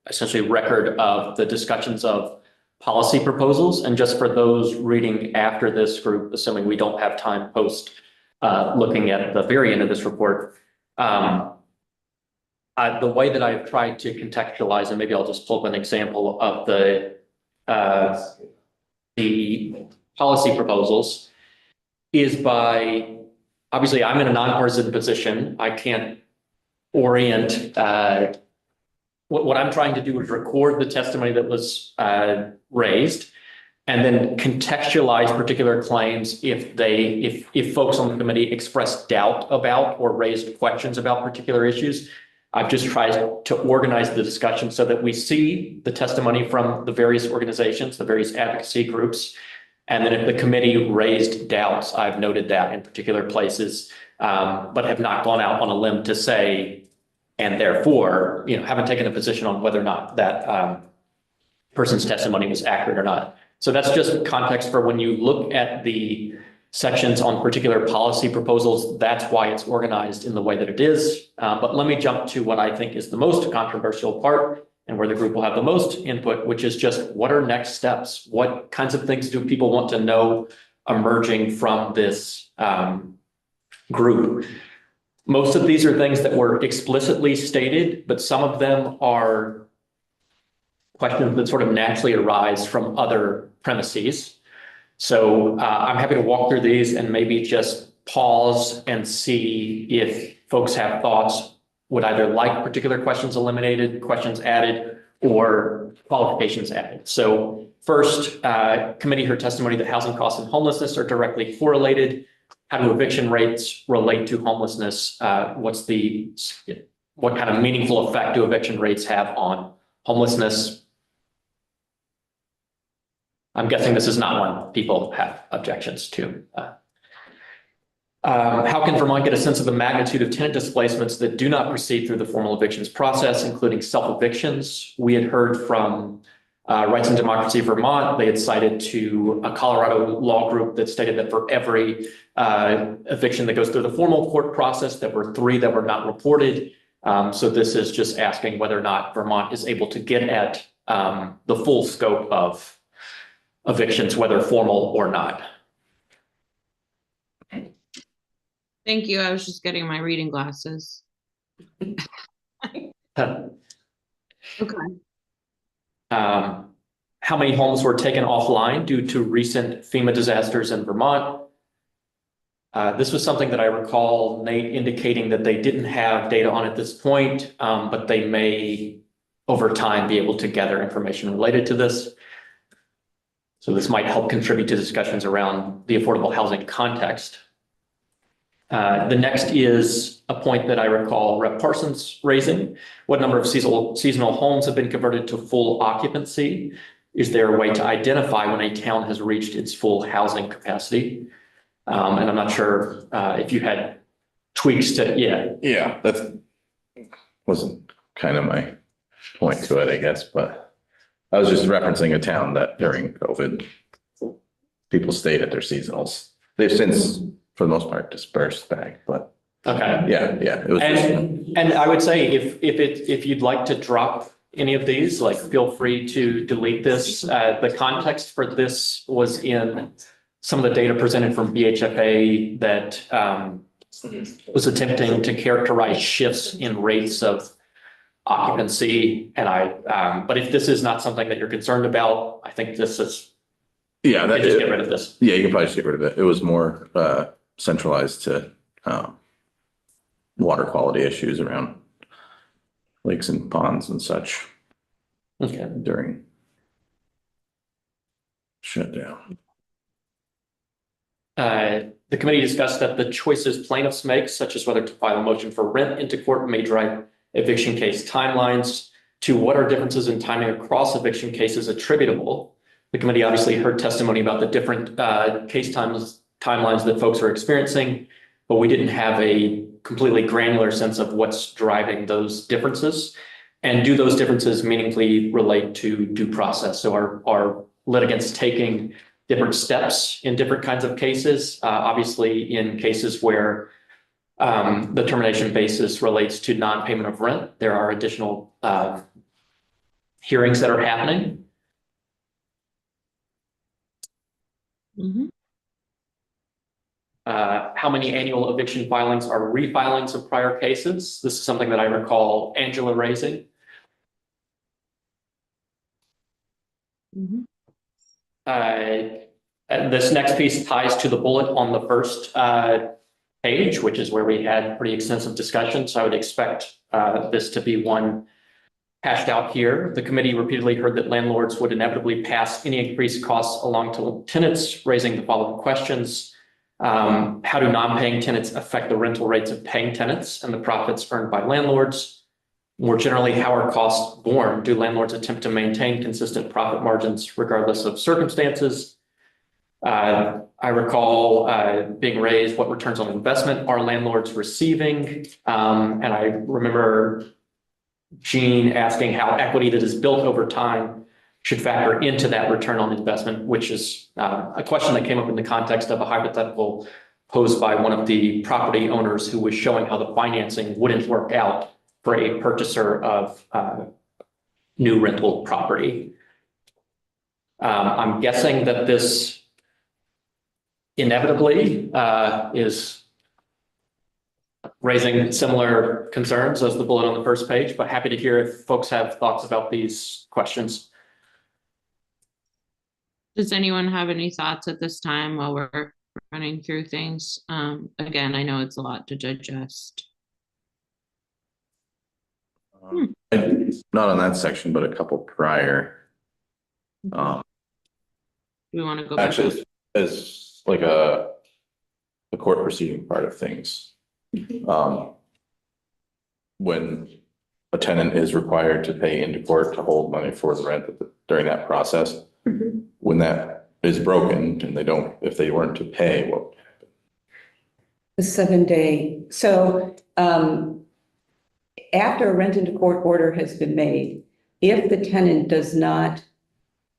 essentially record of the discussions of policy proposals. And just for those reading after this group, assuming we don't have time post looking at the very end of this report, the way that I've tried to contextualize, and maybe I'll just pull up an example of the policy proposals, is by, obviously I'm in a nonpartisan position. I can't orient, what I'm trying to do is record the testimony that was raised and then contextualize particular claims if folks on the committee express doubt about or raised questions about particular issues. I've just tried to organize the discussion so that we see the testimony from the various organizations, the various advocacy groups. And then if the committee raised doubts, I've noted that in particular places, but have not gone out on a limb to say, and therefore, haven't taken a position on whether or not that person's testimony was accurate or not. So that's just context for when you look at the sections on particular policy proposals, that's why it's organized in the way that it is. But let me jump to what I think is the most controversial part and where the group will have the most input, which is just what are next steps? What kinds of things do people want to know emerging from this group? Most of these are things that were explicitly stated, but some of them are questions that sort of naturally arise from other premises. So I'm happy to walk through these and maybe just pause and see if folks have thoughts, would either like particular questions eliminated, questions added, or qualifications added. So first, committee heard testimony that housing costs and homelessness are directly correlated. How do eviction rates relate to homelessness? What kind of meaningful effect do eviction rates have on homelessness? I'm guessing this is not one people have objections to. How can Vermont get a sense of the magnitude of tenant displacements that do not proceed through the formal evictions process, including self-evictions? We had heard from Rights and Democracy Vermont. They had cited to a Colorado law group that stated that for every eviction that goes through the formal court process, there were 3 that were not reported. So this is just asking whether or not Vermont is able to get at the full scope of evictions, whether formal or not. Thank you. I was just getting my reading glasses. Okay. How many homes were taken offline due to recent FEMA disasters in Vermont? This was something that I recall Nate indicating that they didn't have data on at this point, but they may over time be able to gather information related to this. So this might help contribute to discussions around the affordable housing context. The next is a point that I recall Rep. Parsons raising. What number of seasonal homes have been converted to full occupancy? Is there a way to identify when a town has reached its full housing capacity? And I'm not sure if you had tweaks to, Yeah, that wasn't kind of my point to it, I guess, but I was just referencing a town that during COVID, people stayed at their seasonals. They've since, for the most part, dispersed back, but Okay. yeah, it was. And I would say if you'd like to drop any of these, like feel free to delete this. The context for this was in some of the data presented from BHFA that was attempting to characterize shifts in rates of occupancy. And but if this is not something that you're concerned about, I think this is. Yeah, just get rid of this. Yeah, you can probably just get rid of it. It was more centralized to water quality issues around lakes and ponds and such. Okay. During shutdown. The committee discussed that the choices plaintiffs make, such as whether to file a motion for rent into court, may drive eviction case timelines. To what are differences in timing across eviction cases attributable? The committee obviously heard testimony about the different case timelines that folks are experiencing, but we didn't have a completely granular sense of what's driving those differences. And do those differences meaningfully relate to due process? So are litigants taking different steps in different kinds of cases? Obviously, in cases where the termination basis relates to non-payment of rent, there are additional hearings that are happening. Mm-hmm. How many annual eviction filings are refilings of prior cases? This is something that I recall Angela raising. Mm-hmm. And this next piece ties to the bullet on the first page, which is where we had pretty extensive discussion. So I would expect this to be one hashed out here. The committee repeatedly heard that landlords would inevitably pass any increased costs along to tenants, raising the following questions. How do non-paying tenants affect the rental rates of paying tenants and the profits earned by landlords? More generally, how are costs borne? Do landlords attempt to maintain consistent profit margins regardless of circumstances? I recall being raised, what returns on investment are landlords receiving? And I remember Gene asking how equity that is built over time should factor into that return on investment, which is a question that came up in the context of a hypothetical posed by one of the property owners who was showing how the financing wouldn't work out for a purchaser of new rental property. I'm guessing that this inevitably is raising similar concerns as the bullet on the first page, but happy to hear if folks have thoughts about these questions. Does anyone have any thoughts at this time while we're running through things? Again, I know it's a lot to digest. Not on that section, but a couple prior. Do we want to go back? Actually, as like the court proceeding part of things. When a tenant is required to pay into court to hold money for the rent during that process, when that is broken and they don't, if they weren't to pay, what would happen? The 7-day. So after a rent into court order has been made, if the tenant does not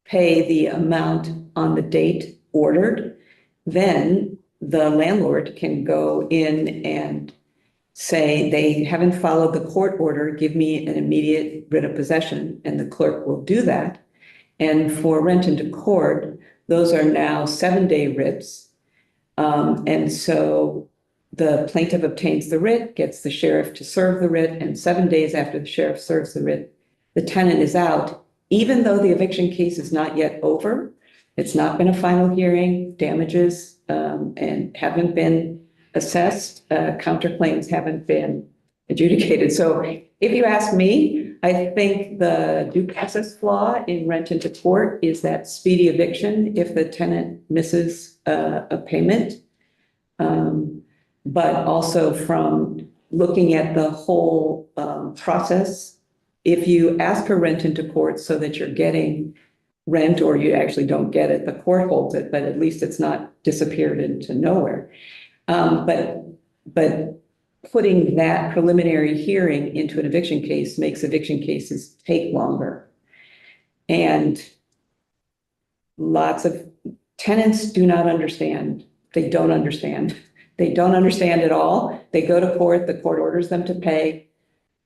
pay the amount on the date ordered, then the landlord can go in and say they haven't followed the court order, give me an immediate writ of possession, and the clerk will do that. And for rent into court, those are now 7-day writs. And so the plaintiff obtains the writ, gets the sheriff to serve the writ, and 7 days after the sheriff serves the writ, the tenant is out, even though the eviction case is not yet over. It's not been a final hearing, damages and haven't been assessed. Counterclaims haven't been adjudicated. So if you ask me, I think the due process flaw in rent into court is that speedy eviction if the tenant misses a payment. But also from looking at the whole process, if you ask for rent into court so that you're getting rent or you actually don't get it, the court holds it, but at least it's not disappeared into nowhere. But putting that preliminary hearing into an eviction case makes eviction cases take longer. And lots of tenants do not understand. They don't understand. They don't understand at all. They go to court, the court orders them to pay.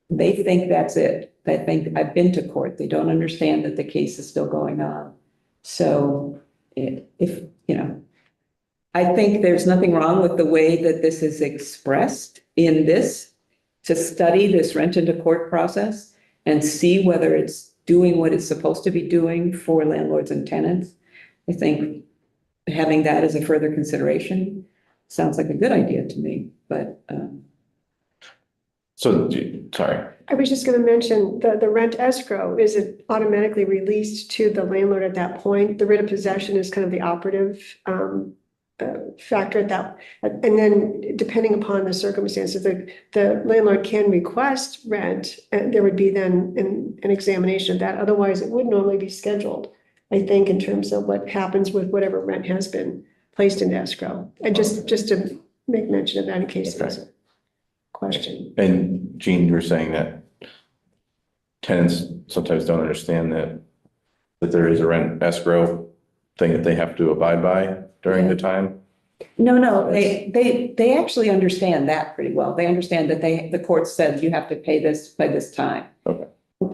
They think that's it. They think I've been to court. They don't understand that the case is still going on. So if, you know, I think there's nothing wrong with the way that this is expressed in this, to study this rent into court process and see whether it's doing what it's supposed to be doing for landlords and tenants. I think having that as a further consideration sounds like a good idea to me, but. Sorry. I was just going to mention the rent escrow, is it automatically released to the landlord at that point? The writ of possession is kind of the operative factor at that. And then depending upon the circumstances, the landlord can request rent, and there would be then an examination of that. Otherwise, it would normally be scheduled, I think, in terms of what happens with whatever rent has been placed in escrow. And just to make mention of that in case there's a question. And Jean, you were saying that tenants sometimes don't understand that there is a rent escrow thing that they have to abide by during the time? No, they actually understand that pretty well. They understand that the court said you have to pay this by this time. Okay.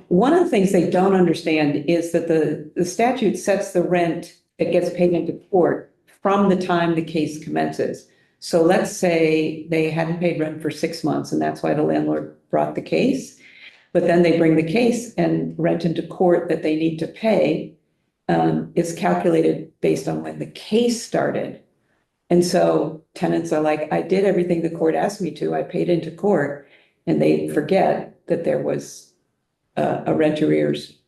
One of the things they don't understand is that the statute sets the rent that gets paid into court from the time the case commences. So let's say they hadn't paid rent for 6 months, and that's why the landlord brought the case. But then they bring the case, and rent into court that they need to pay is calculated based on when the case started. And so tenants are like, I did everything the court asked me to. I paid into court, and they forget that there was a rent arrears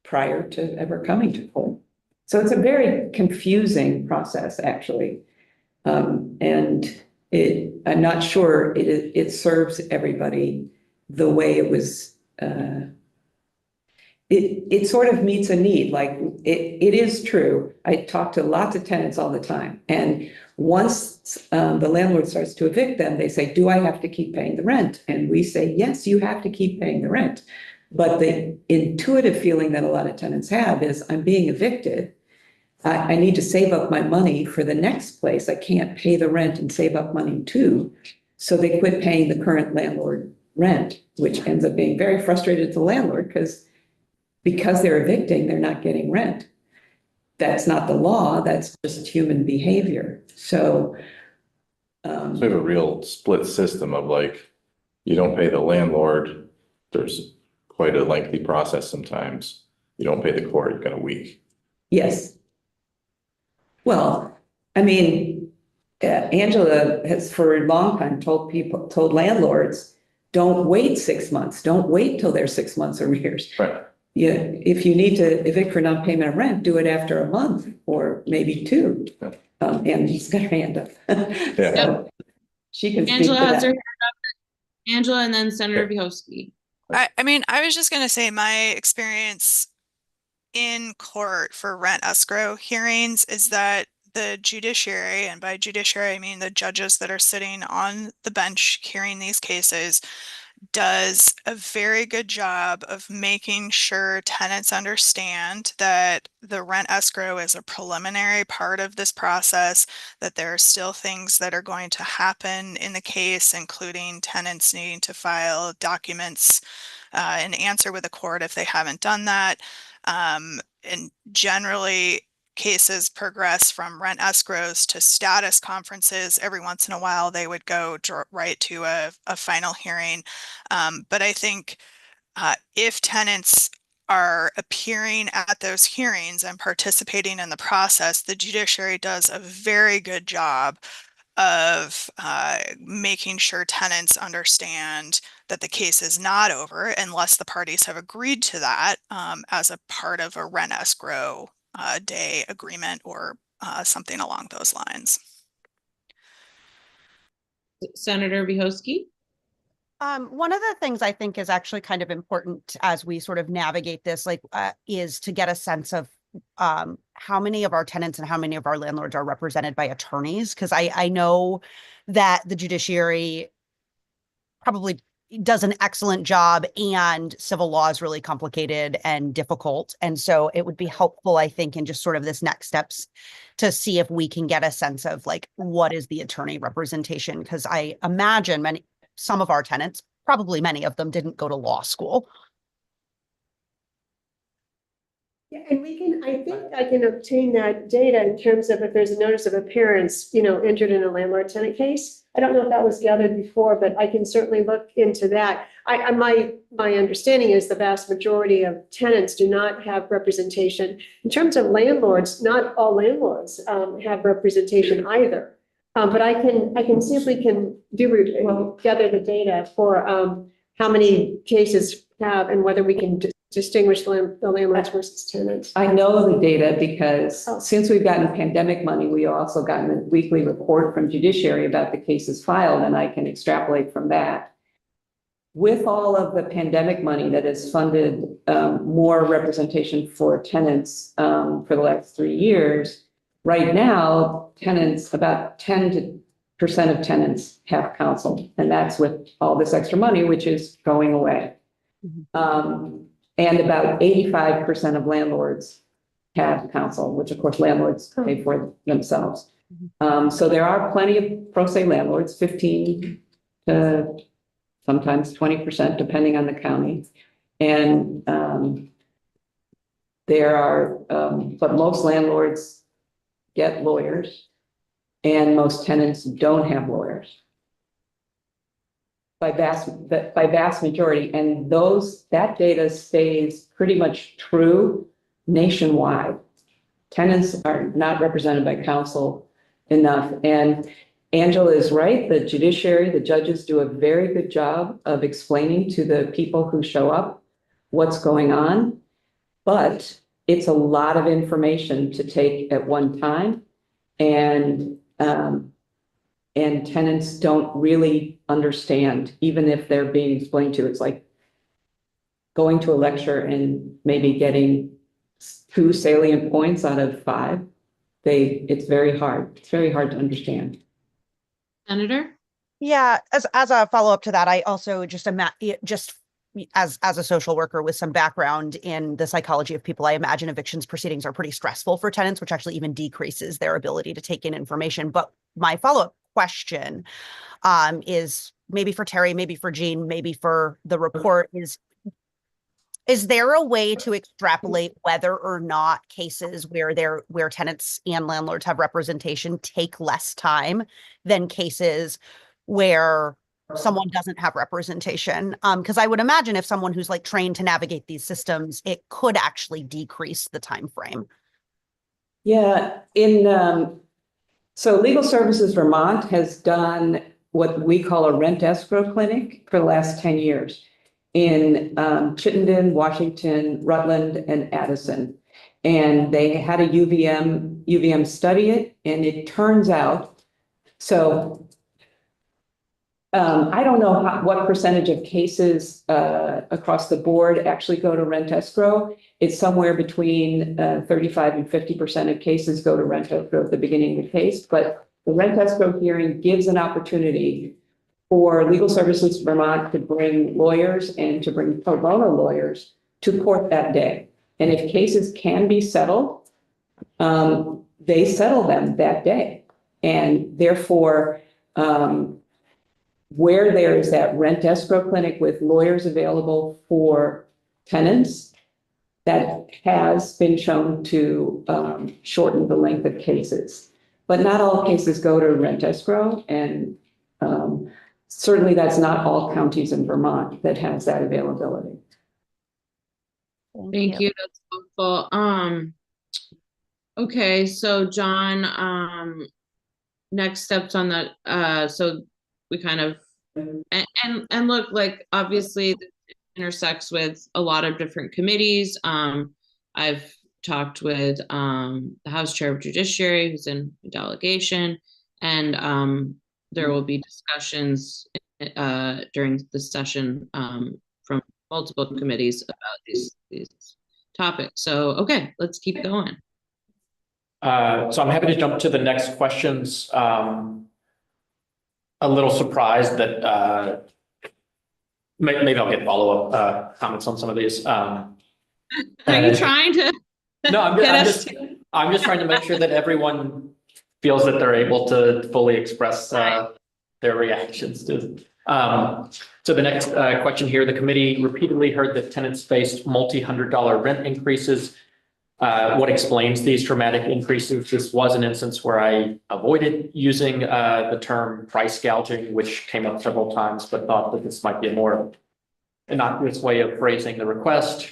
prior to ever coming to court. So it's a very confusing process, actually. And I'm not sure it serves everybody the way it was. It sort of meets a need. Like it is true. I talk to lots of tenants all the time. And once the landlord starts to evict them, they say, do I have to keep paying the rent? And we say, yes, you have to keep paying the rent. But the intuitive feeling that a lot of tenants have is I'm being evicted. I need to save up my money for the next place. I can't pay the rent and save up money too. So they quit paying the current landlord rent, which ends up being very frustrated to the landlord because they're evicting, they're not getting rent. That's not the law, that's just human behavior. So we have a real split system of like, you don't pay the landlord, there's quite a lengthy process sometimes. You don't pay the court, you've got a week. yes. Well, I mean, Angela has for a long time told landlords, don't wait 6 months. Don't wait till there's 6 months arrears. Right. Yeah, if you need to evict for non-payment of rent, do it after a month or maybe 2. Yeah. And he's got her hand up. Yeah. So she can speak to Angela has that. her hand up. Angela and then Senator Vyhovsky. I mean, I was just going to say my experience in court for rent escrow hearings is that the judiciary, and by judiciary, I mean the judges that are sitting on the bench hearing these cases, does a very good job of making sure tenants understand that the rent escrow is a preliminary part of this process, that there are still things that are going to happen in the case, including tenants needing to file documents and answer with the court if they haven't done that. And generally, cases progress from rent escrows to status conferences. Every once in a while, they would go right to a final hearing. But I think if tenants are appearing at those hearings and participating in the process, the judiciary does a very good job of making sure tenants understand that the case is not over unless the parties have agreed to that as a part of a rent escrow day agreement or something along those lines. Senator Vyhoski? One of the things I think is actually kind of important as we sort of navigate this, is to get a sense of how many of our tenants and how many of our landlords are represented by attorneys. Because I know that the judiciary probably does an excellent job, and civil law is really complicated and difficult. And so it would be helpful, I think, in just sort of this next steps to see if we can get a sense of like, what is the attorney representation? Because I imagine some of our tenants, probably many of them, didn't go to law school. Yeah, and I think I can obtain that data in terms of if there's a notice of appearance, entered in a landlord-tenant case. I don't know if that was gathered before, but I can certainly look into that. My understanding is the vast majority of tenants do not have representation. In terms of landlords, not all landlords have representation either. But I can see if we can gather the data for how many cases have and whether we can distinguish the landlords versus tenants. I know the data because since we've gotten pandemic money, we also gotten a weekly report from judiciary about the cases filed, and I can extrapolate from that. With all of the pandemic money that has funded more representation for tenants for the last 3 years, right now, tenants, about 10% of tenants have counsel, and that's with all this extra money, which is going away. And about 85% of landlords have counsel, which of course landlords pay for themselves. So there are plenty of pro se landlords, 15 to sometimes 20%, depending on the county. And but most landlords get lawyers, and most tenants don't have lawyers. By vast majority, and that data stays pretty much true nationwide. Tenants are not represented by counsel enough, and Angela is right. The judiciary, the judges do a very good job of explaining to the people who show up what's going on, but it's a lot of information to take at one time, and tenants don't really understand, even if they're being explained to. It's like going to a lecture and maybe getting 2 salient points out of 5. It's very hard. It's very hard to understand. Senator? Yeah, as a follow-up to that, I also just as a social worker with some background in the psychology of people, I imagine evictions proceedings are pretty stressful for tenants, which actually even decreases their ability to take in information. But my follow-up question is maybe for Terry, maybe for Jean, maybe for the report is there a way to extrapolate whether or not cases where tenants and landlords have representation take less time than cases where someone doesn't have representation? Because I would imagine if someone who's like trained to navigate these systems, it could actually decrease the time frame. Yeah, so Legal Services Vermont has done what we call a rent escrow clinic for the last 10 years in Chittenden, Washington, Rutland, and Addison. And they had a UVM study it, and it turns out, I don't know what percentage of cases across the board actually go to rent escrow. It's somewhere between 35 and 50% of cases go to rent escrow at the beginning of the case. But the rent escrow hearing gives an opportunity for Legal Services Vermont to bring lawyers and to bring pro bono lawyers to court that day. And if cases can be settled, they settle them that day. And therefore, where there is that rent escrow clinic with lawyers available for tenants, that has been shown to shorten the length of cases. But not all cases go to rent escrow, and certainly that's not all counties in Vermont that has that availability. Thank you. That's helpful. Okay, so John, next steps on that, so we kind of, and look, like, obviously this intersects with a lot of different committees. I've talked with the House Chair of Judiciary, who's in delegation, and there will be discussions during the session from multiple committees about these topics. So, okay, let's keep going. So I'm happy to jump to the next questions. A little surprised that maybe I'll get follow-up comments on some of these. Are you trying to No, I'm just trying to make sure that everyone feels that they're able to fully express their reactions to. So the next question here, the committee repeatedly heard that tenants faced multi-$100 rent increases. What explains these dramatic increases? This was an instance where I avoided using the term price gouging, which came up several times, but thought that this might be a more innocuous way of phrasing the request.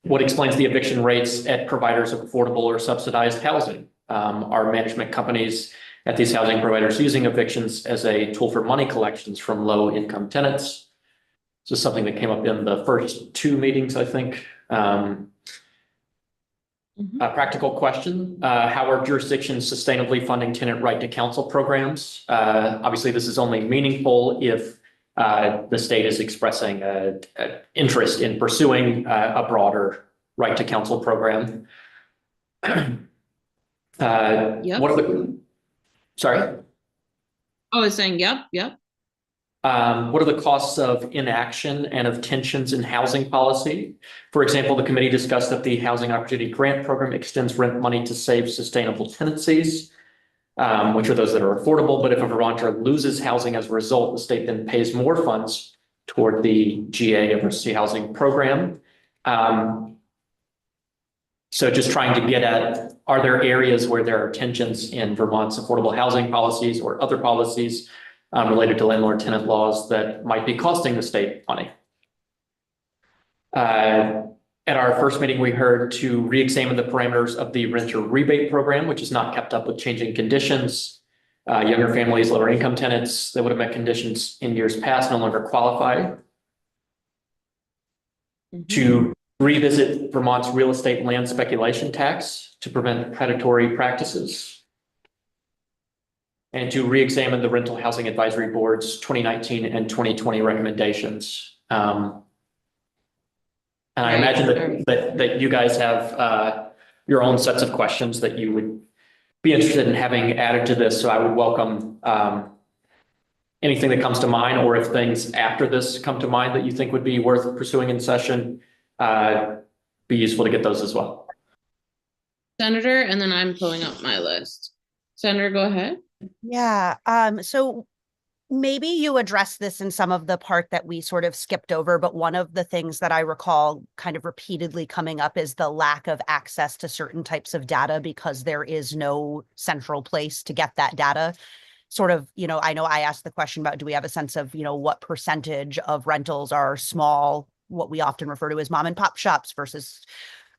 What explains the eviction rates at providers of affordable or subsidized housing? Are management companies at these housing providers using evictions as a tool for money collections from low income tenants? This is something that came up in the first two meetings, I think. A practical question, how are jurisdictions sustainably funding tenant right to counsel programs? Obviously, this is only meaningful if the state is expressing an interest in pursuing a broader right to counsel program. What are the, sorry? I was saying, yep. What are the costs of inaction and of tensions in housing policy? For example, the committee discussed that the Housing Opportunity Grant Program extends rent money to save sustainable tenancies, which are those that are affordable. But if a Vermonter loses housing as a result, the state then pays more funds toward the GA Emergency Housing Program. So just trying to get at, are there areas where there are tensions in Vermont's affordable housing policies or other policies related to landlord-tenant laws that might be costing the state money? At our first meeting, we heard to re-examine the parameters of the renter rebate program, which is not kept up with changing conditions. Younger families, lower income tenants that would have met conditions in years past no longer qualify. To revisit Vermont's real estate land speculation tax to prevent predatory practices. And to re-examine the Rental Housing Advisory Board's 2019 and 2020 recommendations. And I imagine that you guys have your own sets of questions that you would be interested in having added to this. So I would welcome anything that comes to mind, or if things after this come to mind that you think would be worth pursuing in session, be useful to get those as well. Senator, and then I'm pulling up my list. Senator, go ahead. Yeah, so maybe you addressed this in some of the part that we sort of skipped over, but one of the things that I recall kind of repeatedly coming up is the lack of access to certain types of data because there is no central place to get that data. Sort of, I know I asked the question about, do we have a sense of, what percentage of rentals are small, what we often refer to as mom and pop shops versus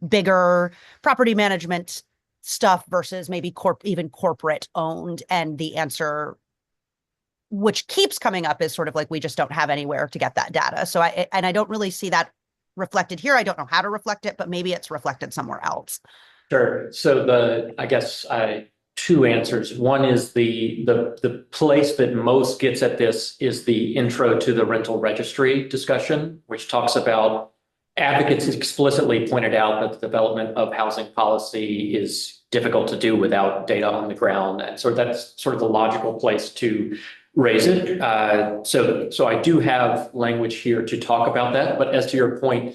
bigger property management stuff versus maybe even corporate owned? And the answer, which keeps coming up, is sort of like, we just don't have anywhere to get that data. So I don't really see that reflected here. I don't know how to reflect it, but maybe it's reflected somewhere else. Sure. So I guess two answers. One is the place that most gets at this is the intro to the rental registry discussion, which talks about advocates explicitly pointed out that the development of housing policy is difficult to do without data on the ground. And so that's sort of the logical place to raise it. So I do have language here to talk about that. But as to your point,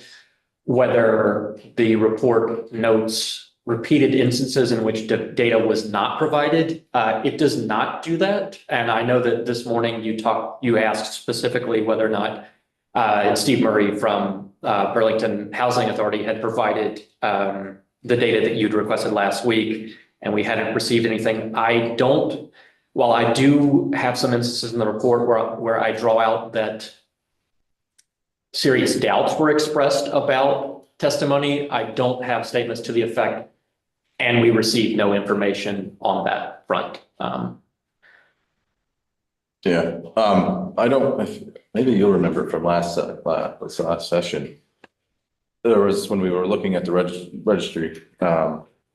whether the report notes repeated instances in which data was not provided, it does not do that. And I know that this morning you asked specifically whether or not Steve Murray from Burlington Housing Authority had provided the data that you'd requested last week, and we hadn't received anything. While I do have some instances in the report where I draw out that serious doubts were expressed about testimony, I don't have statements to the effect And we received no information on that front. Yeah, I don't, maybe you'll remember from last session. There was, when we were looking at the registry,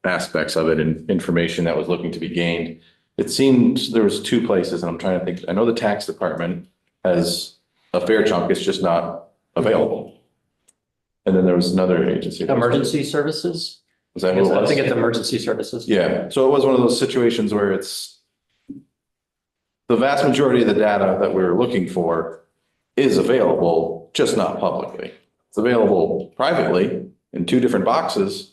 aspects of it and information that was looking to be gained. It seemed there was two places, and I'm trying to think, I know the tax department has a fair chunk, it's just not available. And then there was another agency. Emergency services? Was that what it was? I think it's emergency services. Yeah, so it was one of those situations where it's the vast majority of the data that we were looking for is available, just not publicly. It's available privately in two different boxes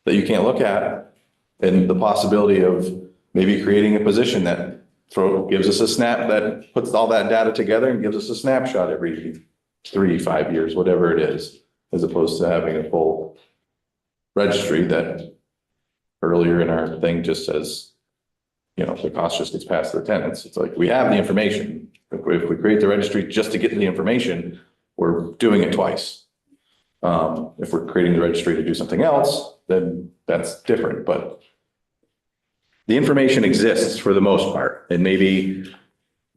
that you can't look at. And the possibility of maybe creating a position that gives us a snap, that puts all that data together and gives us a snapshot every 3-5 years, whatever it is, as opposed to having a full registry that earlier in our thing just says, you know, the cost just gets passed to the tenants. It's like, we have the information. If we create the registry just to get the information, we're doing it twice. If we're creating the registry to do something else, then that's different, but the information exists for the most part. And maybe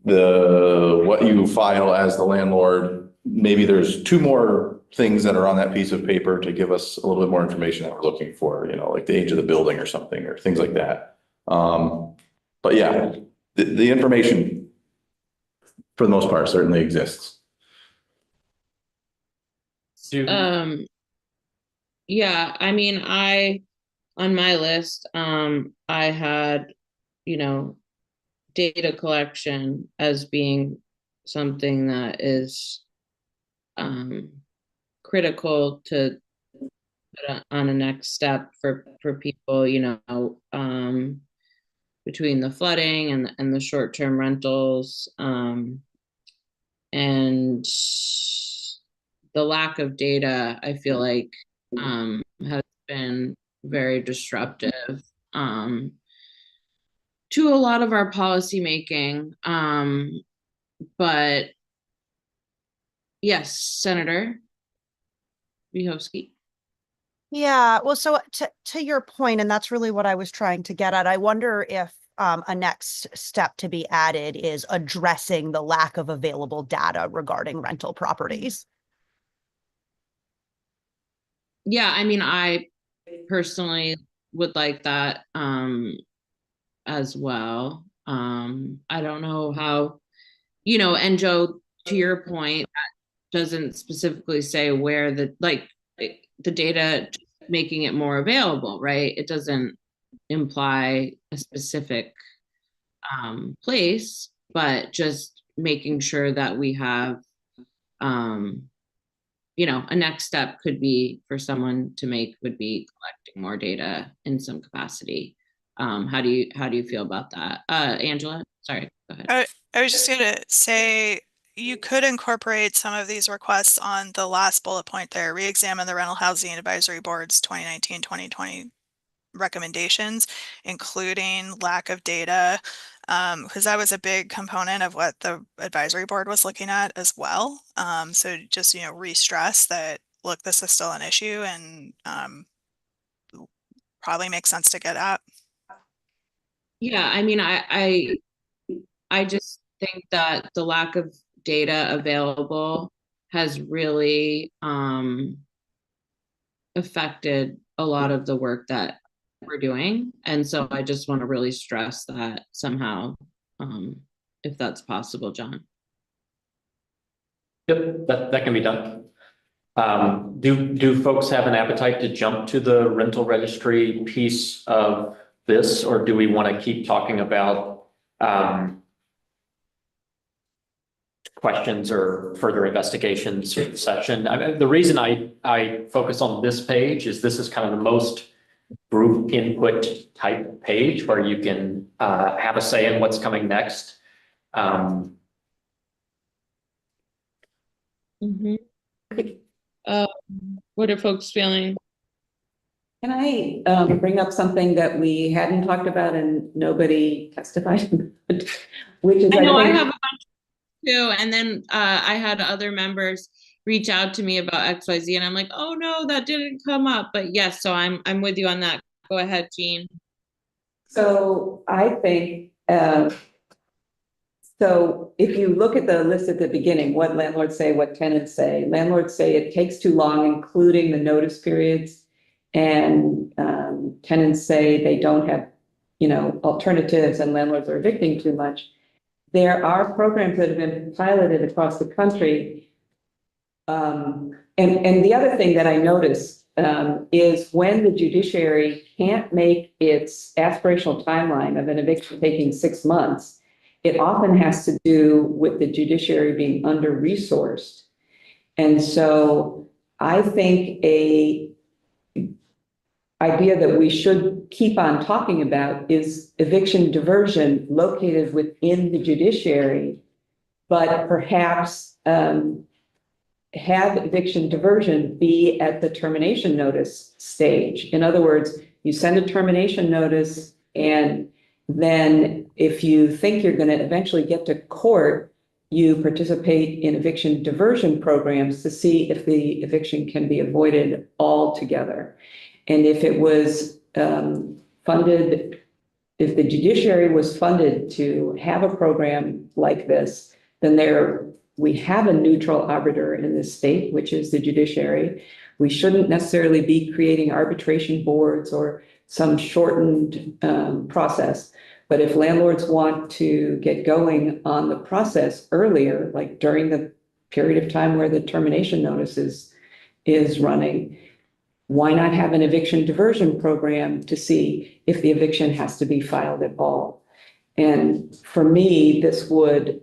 what you file as the landlord, maybe there's 2 more things that are on that piece of paper to give us a little bit more information that we're looking for, you know, like the age of the building or something, or things like that. But yeah, the information for the most part certainly exists. Yeah, I mean, on my list, I had, you know, data collection as being something that is critical to put on a next step for people, you know, between the flooding and the short-term rentals, and the lack of data, I feel like, has been very disruptive to a lot of our policy making. But yes, Senator Vyhovsky. Yeah, well, so to your point, and that's really what I was trying to get at, I wonder if a next step to be added is addressing the lack of available data regarding rental properties. Yeah, I mean, I personally would like that as well. I don't know how, you know, and Joe, to your point, that doesn't specifically say where the data, making it more available, right? It doesn't imply a specific place, but just making sure that we have, you know, a next step could be for someone to make would be collecting more data in some capacity. How do you feel about that? Angela, sorry, go ahead. I was just gonna say, you could incorporate some of these requests on the last bullet point there, re-examine the Rental Housing Advisory Board's 2019-2020 recommendations, including lack of data, because that was a big component of what the advisory board was looking at as well. So just, you know, re-stress that, look, this is still an issue, and probably makes sense to get at. Yeah, I mean, I just think that the lack of data available has really affected a lot of the work that we're doing. And so I just want to really stress that somehow, if that's possible, John. Yep, that can be done. Do folks have an appetite to jump to the rental registry piece of this, or do we want to keep talking about questions or further investigations section? I mean, the reason I focus on this page is this is kind of the most group input type page where you can have a say in what's coming next. What are folks feeling? Can I bring up something that we hadn't talked about and nobody testified? Which is, I know I have a bunch too, and then I had other members reach out to me about XYZ, and I'm like, oh no, that didn't come up. But yes, so I'm with you on that. Go ahead, Jean. So I think, so if you look at the list at the beginning, what landlords say, what tenants say, landlords say it takes too long, including the notice periods. And tenants say they don't have, alternatives, and landlords are evicting too much. There are programs that have been piloted across the country. And the other thing that I noticed is when the judiciary can't make its aspirational timeline of an eviction taking 6 months, it often has to do with the judiciary being under-resourced. And so I think a idea that we should keep on talking about is eviction diversion located within the judiciary, but perhaps have eviction diversion be at the termination notice stage. In other words, you send a termination notice, and then if you think you're going to eventually get to court, you participate in eviction diversion programs to see if the eviction can be avoided altogether. And if it was funded, if the judiciary was funded to have a program like this, then we have a neutral arbiter in this state, which is the judiciary. We shouldn't necessarily be creating arbitration boards or some shortened process. But if landlords want to get going on the process earlier, like during the period of time where the termination notice is running, why not have an eviction diversion program to see if the eviction has to be filed at all? And for me, this would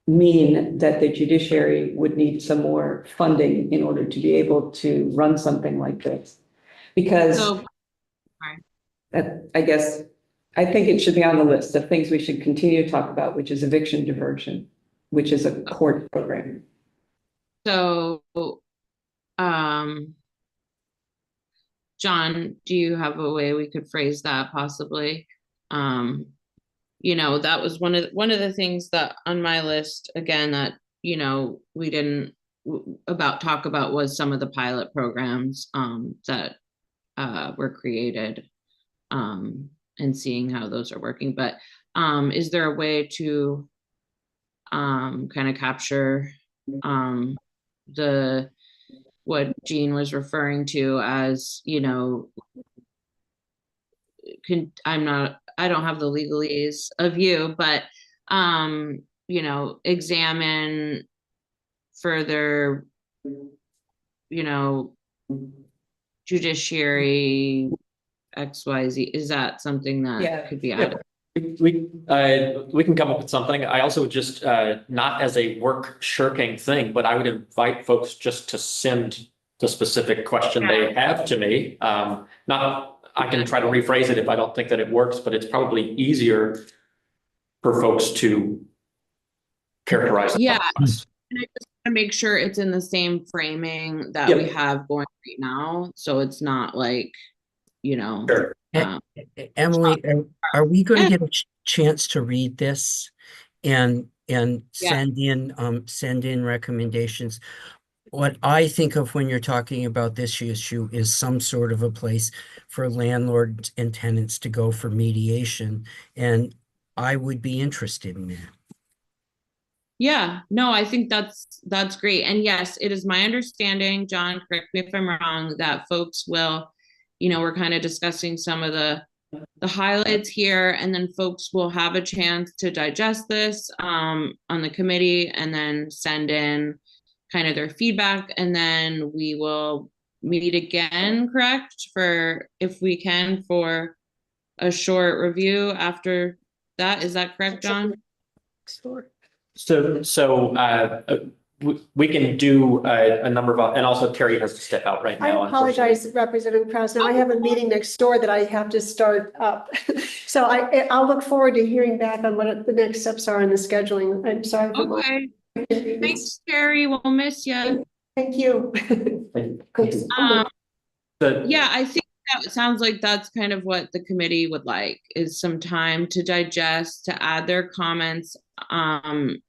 mean that the judiciary would need some more funding in order to be able to run something like this. Because I think it should be on the list of things we should continue to talk about, which is eviction diversion, which is a court program. So, John, do you have a way we could phrase that possibly? That was one of the things that on my list, again, that, we didn't talk about was some of the pilot programs that were created and seeing how those are working. But is there a way to kind of capture what Jean was referring to as, I don't have the legalese of you, but, examine further, judiciary XYZ. Is that something that could be added? We can come up with something. I also just, not as a work shirking thing, but I would invite folks just to send the specific question they have to me. I can try to rephrase it if I don't think that it works, but it's probably easier for folks to characterize. Yeah. And I just want to make sure it's in the same framing that we have going right now. So it's not like, Sure. Emily, are we going to get a chance to read this and send in recommendations? What I think of when you're talking about this issue is some sort of a place for landlords and tenants to go for mediation, and I would be interested in that. Yeah, no, I think that's great. And yes, it is my understanding, John, correct me if I'm wrong, that folks will, we're kind of discussing some of the highlights here, and then folks will have a chance to digest this on the committee and then send in kind of their feedback, and then we will meet again, correct? If we can, for a short review after that. Is that correct, John? Sure. So we can do a number of, and also Terry has to step out right now. I apologize, Representative Krasnow. I have a meeting next door that I have to start up. So I'll look forward to hearing back on what the next steps are in the scheduling. I'm sorry for my. Thanks, Terry. We'll miss you. Thank you. Yeah, I think that sounds like that's kind of what the committee would like, is some time to digest, to add their comments, and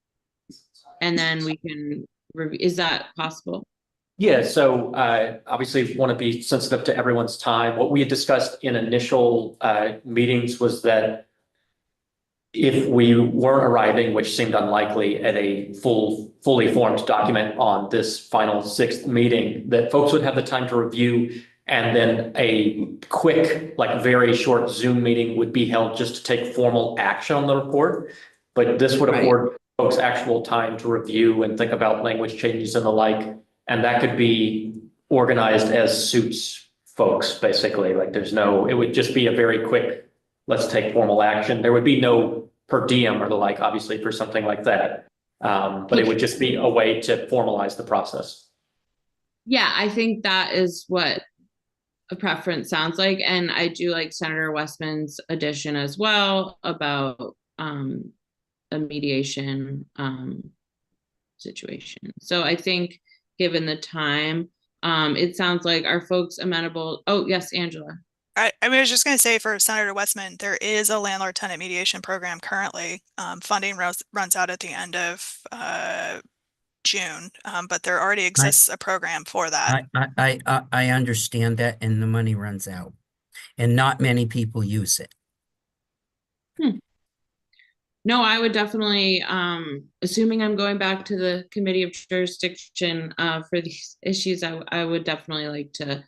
then we can review. Is that possible? Yeah, so obviously want to be sensitive to everyone's time. What we had discussed in initial meetings was that if we weren't arriving, which seemed unlikely, at a fully formed document on this final sixth meeting, that folks would have the time to review, and then a quick, like very short Zoom meeting would be held just to take formal action on the report. But this would afford folks actual time to review and think about language changes and the like. And that could be organized as suits folks, basically. Like there's no, it would just be a very quick, let's take formal action. There would be no per diem or the like, obviously, for something like that. But it would just be a way to formalize the process. Yeah, I think that is what a preference sounds like. And I do like Senator Westman's addition as well about a mediation situation. So I think given the time, it sounds like our folks amenable. Oh, yes, Angela. I was just going to say for Senator Westman, there is a landlord-tenant mediation program currently. Funding runs out at the end of June, but there already exists a program for that. I understand that, and the money runs out, and not many people use it. No, I would definitely, assuming I'm going back to the committee of jurisdiction for these issues, I would definitely like to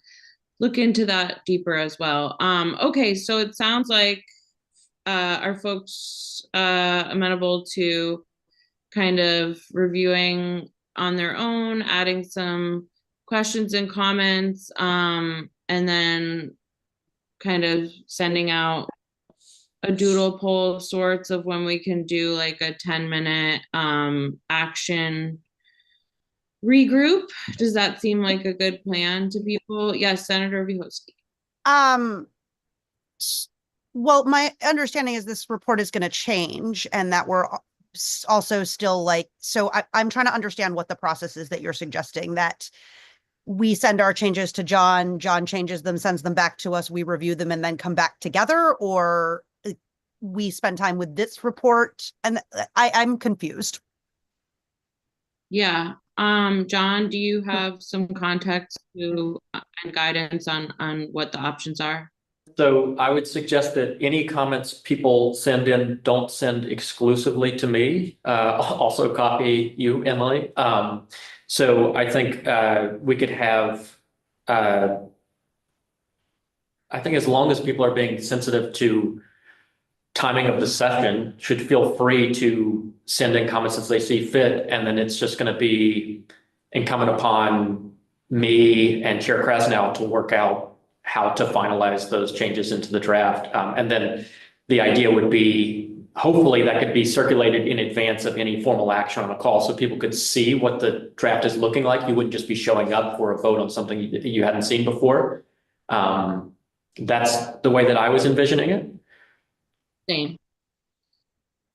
look into that deeper as well. Okay, so it sounds like are folks amenable to kind of reviewing on their own, adding some questions and comments, and then kind of sending out a doodle poll of sorts of when we can do like a 10-minute action regroup. Does that seem like a good plan to people? Yes, Senator Vyhovsky. Well, my understanding is this report is going to change and that we're also still like, so I'm trying to understand what the process is that you're suggesting, that we send our changes to John, John changes them, sends them back to us, we review them and then come back together, or we spend time with this report. And I'm confused. Yeah. John, do you have some context to and guidance on what the options are? So I would suggest that any comments people send in, don't send exclusively to me. Also copy you, Emily. So I think we could have, I think as long as people are being sensitive to timing of the session, should feel free to send in comments as they see fit. And then it's just going to be incumbent upon me and Chair Krasnow to work out how to finalize those changes into the draft. And then the idea would be, hopefully that could be circulated in advance of any formal action on a call so people could see what the draft is looking like. You wouldn't just be showing up for a vote on something you hadn't seen before. That's the way that I was envisioning it. Same.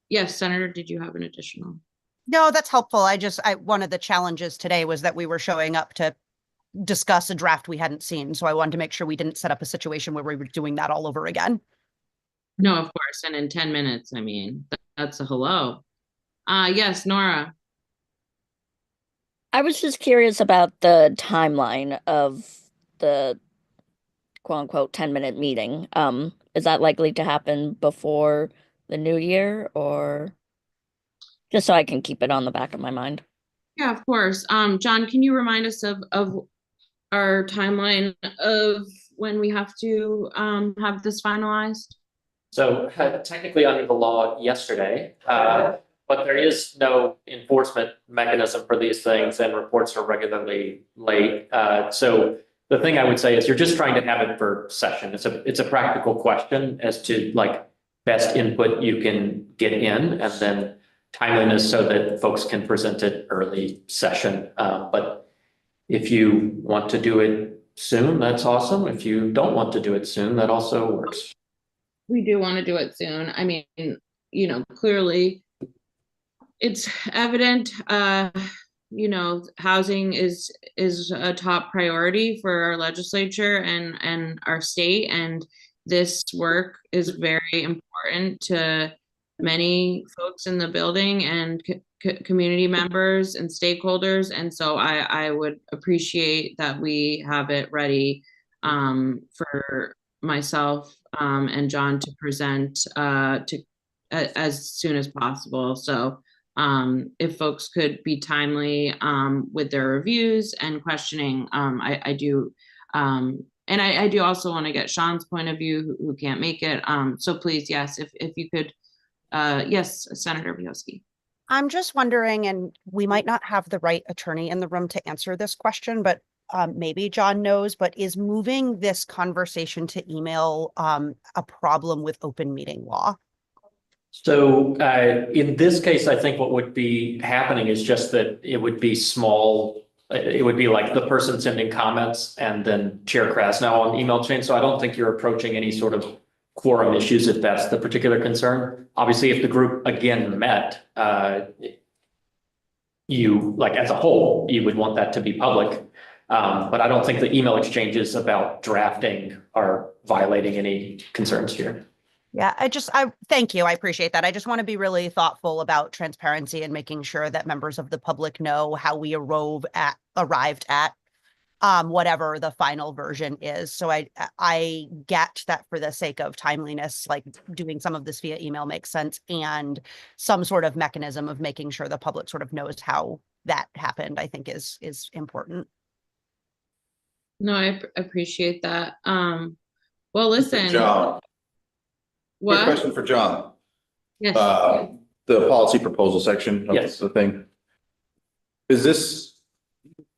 Yes, Senator, did you have an additional? No, that's helpful. One of the challenges today was that we were showing up to discuss a draft we hadn't seen. So I wanted to make sure we didn't set up a situation where we were doing that all over again. No, of course. And in 10 minutes, I mean, that's a hello. Yes, Nora. I was just curious about the timeline of the quote unquote 10-minute meeting. Is that likely to happen before the new year, or just so I can keep it on the back of my mind? Yeah, of course. John, can you remind us of our timeline of when we have to have this finalized? So technically under the law yesterday, but there is no enforcement mechanism for these things and reports are regularly late. So the thing I would say is you're just trying to have it for session. It's a practical question as to like best input you can get in, and then timeliness so that folks can present it early session. But if you want to do it soon, that's awesome. If you don't want to do it soon, that also works. We do want to do it soon. I mean, you know, clearly it's evident, you know, housing is a top priority for our legislature and our state. And this work is very important to many folks in the building and community members and stakeholders. And so I would appreciate that we have it ready for myself and John to present as soon as possible. So if folks could be timely with their reviews and questioning, I do. And I do also want to get Sean's point of view, who can't make it. So please, yes, if you could, yes, Senator Bielski. I'm just wondering, and we might not have the right attorney in the room to answer this question, but maybe John knows, but is moving this conversation to email a problem with open meeting law? So in this case, I think what would be happening is just that it would be small. It would be like the person sending comments and then Chair Krasnow on the email chain. So I don't think you're approaching any sort of quorum issues if that's the particular concern. Obviously, if the group again met, you like as a whole, you would want that to be public. But I don't think the email exchanges about drafting are violating any concerns here. Yeah, I thank you. I appreciate that. I just want to be really thoughtful about transparency and making sure that members of the public know how we arrived at whatever the final version is. So I get that for the sake of timeliness, like doing some of this via email makes sense, and some sort of mechanism of making sure the public sort of knows how that happened, I think is important. No, I appreciate that. Well, listen. John. What? Quick question for John. Yes. The policy proposal section of the thing. Is this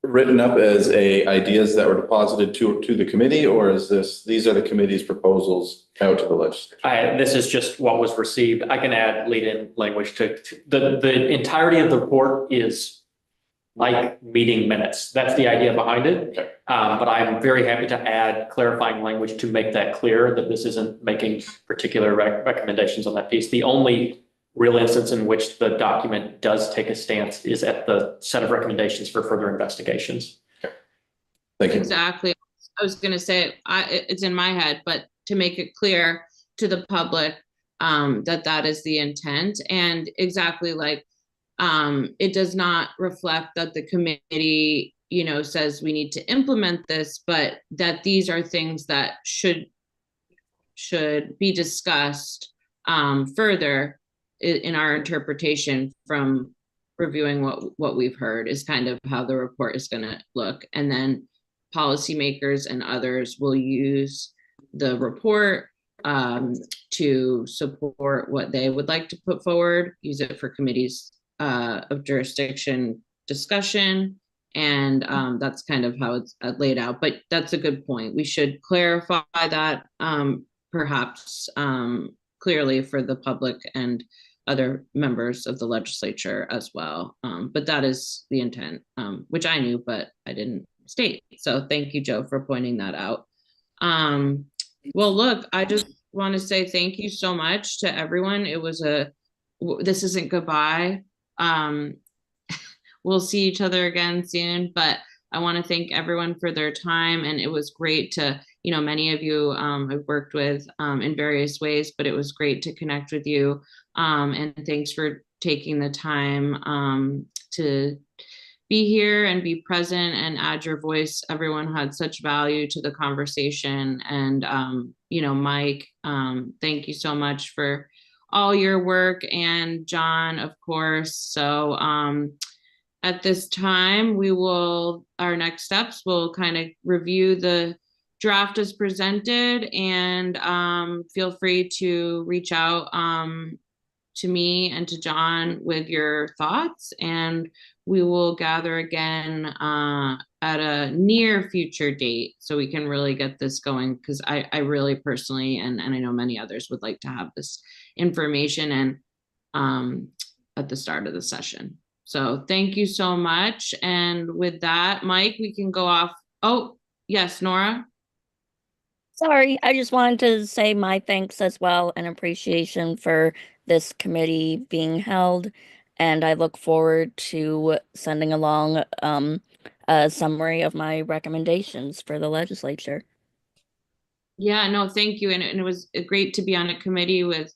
written up as ideas that were deposited to the committee, or is these are the committee's proposals out to the legislature? This is just what was received. I can add lead-in language to the entirety of the report is like meeting minutes. That's the idea behind it. Okay. But I'm very happy to add clarifying language to make that clear that this isn't making particular recommendations on that piece. The only real instance in which the document does take a stance is at the set of recommendations for further investigations. Okay. Thank you. Exactly. I was going to say it's in my head, but to make it clear to the public that is the intent, and exactly like it does not reflect that the committee, says we need to implement this, but that these are things that should be discussed further in our interpretation from reviewing what we've heard is kind of how the report is going to look. And then policymakers and others will use the report to support what they would like to put forward, use it for committees of jurisdiction discussion. And that's kind of how it's laid out. But that's a good point. We should clarify that perhaps clearly for the public and other members of the legislature as well. But that is the intent, which I knew, but I didn't state. So thank you, Joe, for pointing that out. Well, look, I just want to say thank you so much to everyone. It was this isn't goodbye. We'll see each other again soon, but I want to thank everyone for their time. And it was great to, many of you I've worked with in various ways, but it was great to connect with you. And thanks for taking the time to be here and be present and add your voice. Everyone had such value to the conversation. And, Mike, thank you so much for all your work, and John, of course. So at this time, our next steps, we'll kind of review the draft as presented, and feel free to reach out to me and to John with your thoughts, and we will gather again at a near future date so we can really get this going, because I really personally, and I know many others would like to have this information and at the start of the session. So thank you so much. And with that, Mike, we can go off. Oh, yes, Nora. Sorry, I just wanted to say my thanks as well and appreciation for this committee being held. And I look forward to sending along a summary of my recommendations for the legislature. Yeah, no, thank you. And it was great to be on a committee with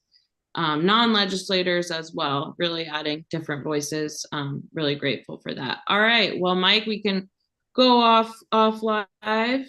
non-legislators as well, really adding different voices. Really grateful for that. All right, well, Mike, we can go off live.